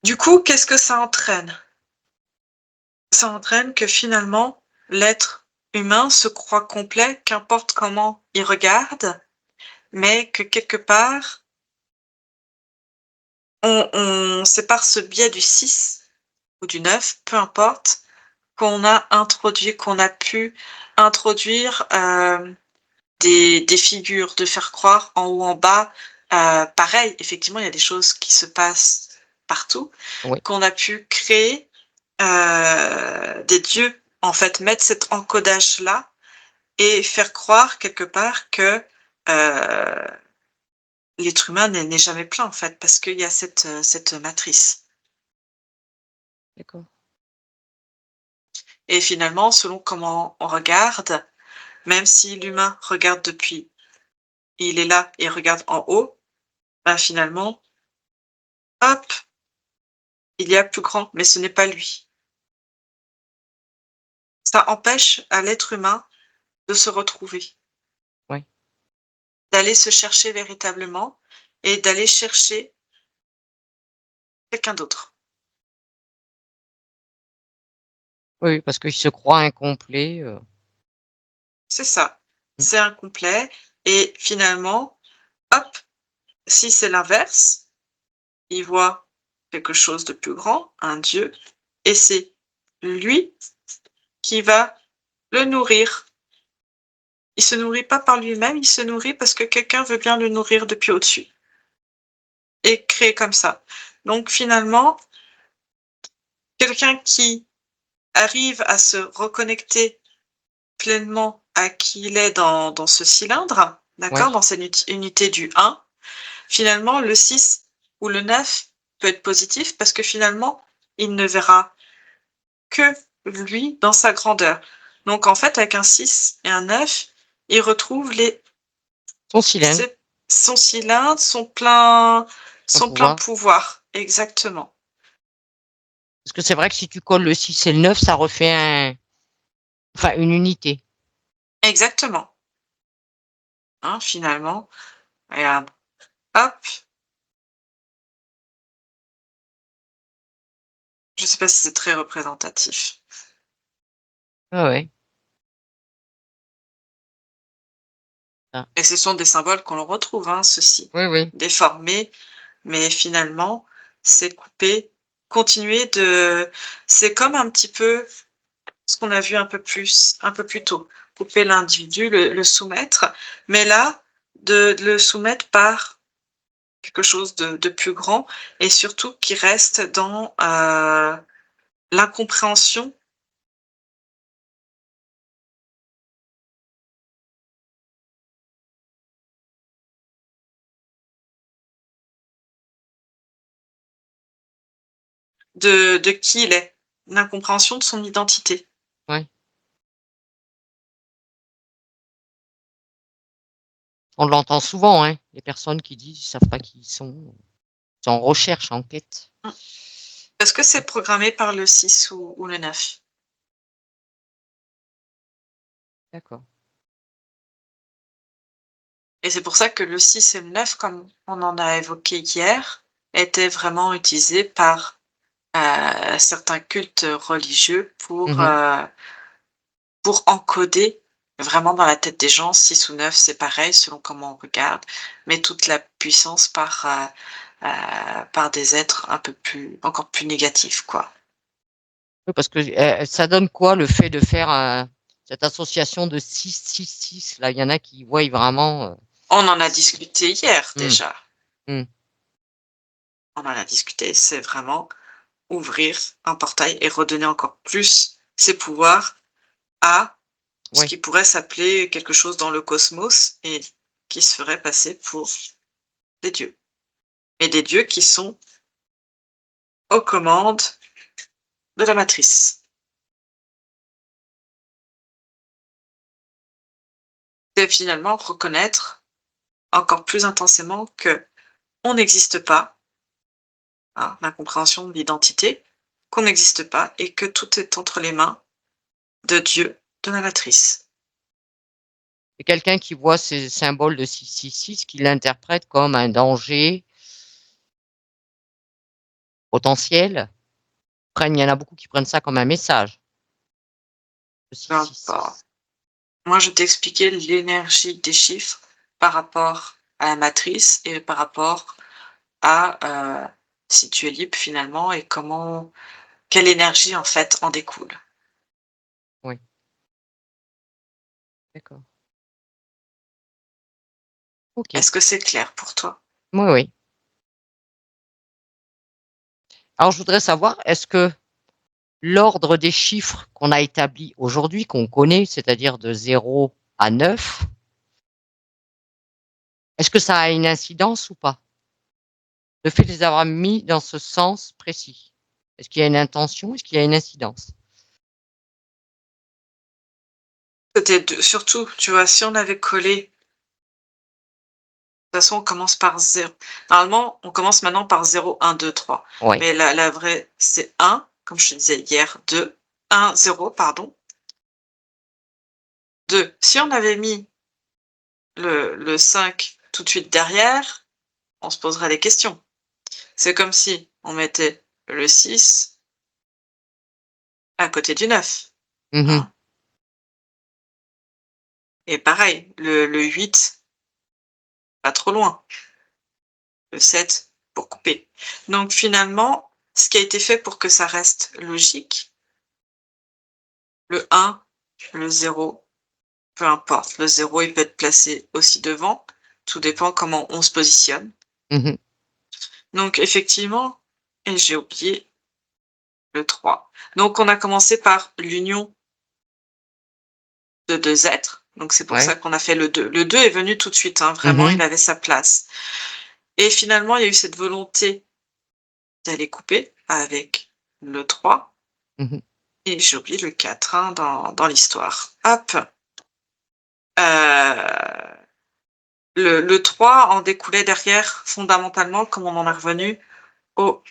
Du coup, qu'est-ce que ça entraîne? Ça entraîne que finalement, l'être humain se croit complet, qu'importe comment il regarde, mais que quelque part, c'est par ce biais du 6 ou du 9, peu importe, qu'on a pu introduire des figures, de faire croire en haut, en bas. Pareil, effectivement, il y a des choses qui se passent partout, Oui. qu'on a pu créer des dieux, en fait, mettre cet encodage-là et faire croire quelque part que l'être humain n'est jamais plein, en fait, parce qu'il y a cette matrice. D'accord. Et finalement, selon comment on regarde, même si l'humain regarde depuis, il est là et regarde en haut, ben finalement, hop, il y a plus grand, mais ce n'est pas lui. Ça empêche à l'être humain de se retrouver. Oui. D'aller se chercher véritablement et d'aller chercher quelqu'un d'autre. Oui, parce qu'il se croit incomplet. C'est ça. Mmh. C'est incomplet et finalement, hop, si c'est l'inverse, il voit quelque chose de plus grand, un Dieu, et c'est lui qui va le nourrir. Il se nourrit pas par lui-même, il se nourrit parce que quelqu'un veut bien le nourrir depuis au-dessus. Et créer comme ça. Donc finalement, quelqu'un qui arrive à se reconnecter pleinement à qui il est dans ce cylindre, d'accord, Ouais. dans cette unité du 1, finalement, le 6 ou le 9 peut être positif parce que finalement, il ne verra que lui dans sa grandeur. Donc en fait, avec un 6 et un 9, il retrouve Son cylindre, son cylindre, son son plein pouvoir. pouvoir. Exactement. Parce que c'est vrai que si tu colles le 6 et le 9, ça refait une unité. Exactement. Hein, finalement. Regarde. Hop. Je sais pas si c'est très représentatif. Ah ouais. Ah. Et ce sont des symboles qu'on retrouve, hein, ceux-ci. Oui, oui. Déformés, mais finalement, c'est couper, continuer de... C'est comme un petit peu ce qu'on a vu un peu plus tôt. Couper l'individu, le soumettre, mais là, de le soumettre par quelque chose de plus grand et surtout qui reste dans l'incompréhension de qui il est, l'incompréhension de son identité. Ouais. On l'entend souvent, hein, les personnes qui disent qu'ils savent pas qui ils sont. Ils sont en recherche, en quête. Est-ce que c'est programmé par le 6 ou le 9? D'accord. Et c'est pour ça que le 6 et le 9, comme on en a évoqué hier, étaient vraiment utilisés par certains cultes religieux pour encoder vraiment dans la tête des gens. 6 ou 9, c'est pareil selon comment on regarde, mais toute la puissance par des êtres encore plus négatifs, quoi. Oui, parce que ça donne quoi le fait de faire cette association de 6-6-6 là, il y en a qui voient vraiment. On en a discuté hier Hmm, déjà. hmm. On en a discuté, c'est vraiment ouvrir un portail et redonner encore plus ses pouvoirs à ce Ouais. qui pourrait s'appeler quelque chose dans le cosmos et qui se ferait passer pour des dieux. Et des dieux qui sont aux commandes de la matrice. C'est finalement reconnaître encore plus intensément que on n'existe pas, hein, l'incompréhension de l'identité, qu'on n'existe pas et que tout est entre les mains de Dieu, de la matrice. Et quelqu'un qui voit ces symboles de 6-6-6, qui l'interprète comme un danger potentiel, il y en a beaucoup qui prennent ça comme un message. Le Peu importe. 6-6-6. Moi, je t'ai expliqué l'énergie des chiffres par rapport à la matrice et par rapport à si tu es libre finalement et quelle énergie en fait en découle. Oui. D'accord. Ok. Est-ce que c'est clair pour toi? Oui, oui. Alors, je voudrais savoir, est-ce que l'ordre des chiffres qu'on a établi aujourd'hui, qu'on connaît, c'est-à-dire de 0 à 9, est-ce que ça a une incidence ou pas? Le fait de les avoir mis dans ce sens précis. Est-ce qu'il y a une intention? Est-ce qu'il y a une incidence? C'était surtout, tu vois, si on avait collé, de toute façon, on commence par 0. Normalement, on commence maintenant par 0, 1, 2, 3. Oui. Mais la vraie, c'est 1, comme je te disais hier, 2, 1, 0, pardon. 2. Si on avait mis le 5 tout de suite derrière, on se poserait des questions. C'est comme si on mettait le 6 à côté du 9. Mmh. Hein. Et pareil, le 8, pas trop loin. Le 7 pour couper. Donc finalement, ce qui a été fait pour que ça reste logique, le 1, le 0, peu importe. Le 0, il peut être placé aussi devant. Tout dépend comment on se positionne. Mmh. Donc effectivement, et j'ai oublié le 3. Donc on a commencé par l'union de 2 êtres. Donc c'est pour Ouais. ça qu'on a fait le 2. Le 2 est venu tout de suite, hein, vraiment, il Mmh. avait sa place. Et finalement, il y a eu cette volonté d'aller couper avec le 3. Mmh. Et j'ai oublié le 4, hein, dans l'histoire. Hop. Heu, le 3 en découlait derrière fondamentalement, comme on en est revenu au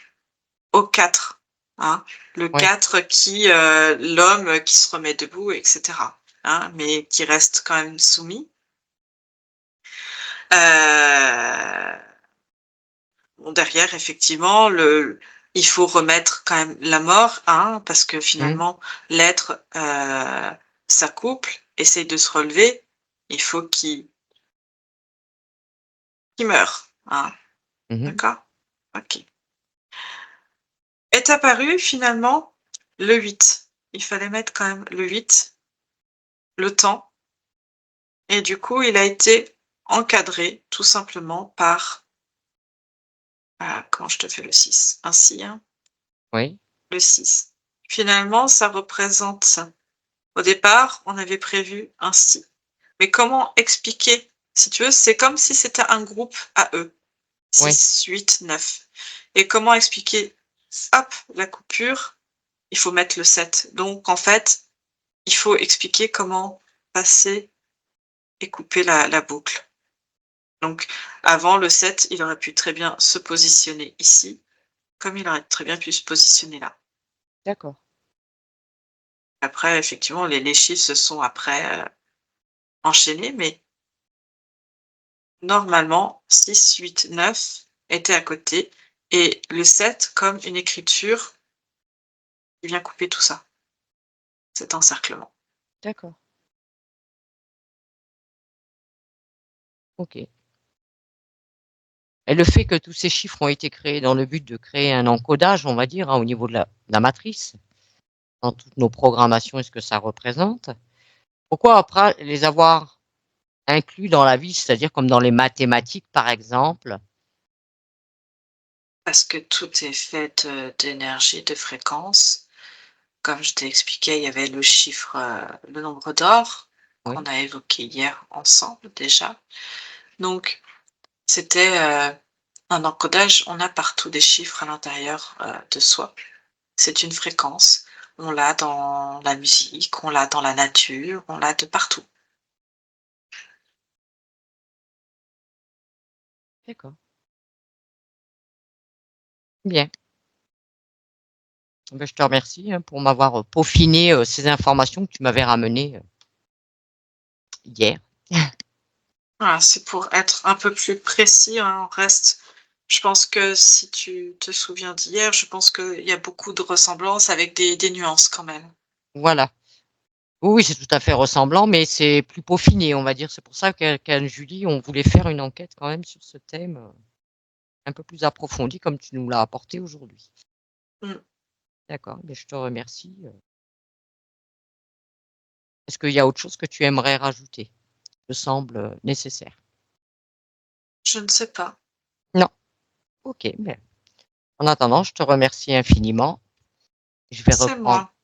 au 4, hein. Le Ouais. 4 qui, l'homme qui se remet debout et cetera, hein, mais qui reste quand même soumis. Bon, derrière effectivement il faut remettre quand même la mort, hein, parce que Mmh. finalement l'être, s'accouple, essaye de se relever, il faut qu'il meure, hein. Mmh. D'accord? OK. Est apparu finalement le 8. Il fallait mettre quand même le 8, le temps, et du coup il a été encadré tout simplement par, comment je te fais le 6? Ainsi, hein? Oui. Le 6. Finalement ça représente, au départ, on avait prévu ainsi. Mais comment expliquer? Si tu veux, c'est comme si c'était un groupe à eux. Ouais. 6, 8, 9. Et comment expliquer, hop, la coupure? Il faut mettre le 7. Donc en fait, il faut expliquer comment passer et couper la boucle. Donc avant le 7, il aurait pu très bien se positionner ici, comme il aurait très bien pu se positionner là. D'accord. Après effectivement, les chiffres se sont après, enchaînés, mais normalement 6, 8, 9 étaient à côté, et le 7 comme une écriture qui vient couper tout ça, cet encerclement. D'accord. OK. Et le fait que tous ces chiffres ont été créés dans le but de créer un encodage, on va dire, hein, au niveau de la matrice, dans toutes nos programmations et ce que ça représente, pourquoi après les avoir inclus dans la vie, c'est-à-dire comme dans les mathématiques, par exemple? Parce que tout est fait d'énergie, de fréquence. Comme je t'ai expliqué, il y avait le chiffre, le nombre d'or qu'on Oui. a évoqué hier ensemble déjà. Donc c'était, un encodage, on a partout des chiffres à l'intérieur, de soi. C'est une fréquence. On l'a dans la musique, on l'a dans la nature, on l'a de partout. D'accord. Bien. Ben, je te remercie, hein, pour m'avoir, peaufiné, ces informations que tu m'avais ramenées, hier. Voilà, c'est pour être un peu plus précis, hein, on reste, je pense que si tu te souviens d'hier, je pense qu'il y a beaucoup de ressemblances avec des nuances quand même. Voilà. Oui, oui, c'est tout à fait ressemblant, mais c'est plus peaufiné, on va dire. C'est pour ça qu'Anne-Julie, on voulait faire une enquête quand même sur ce thème, un peu plus approfondi comme tu nous l'as apporté aujourd'hui. Mmh. D'accord, beh, je te remercie, Est-ce qu'il y a autre chose que tu aimerais rajouter? Te semble, nécessaire? Je ne sais pas. Non? OK, beh, en attendant, je te remercie infiniment. Je vais C'est reprendre moi.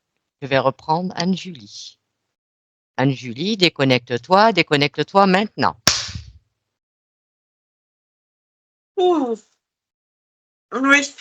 je vais reprendre Anne-Julie. Anne-Julie, déconnecte-toi maintenant. Ouh! Oui.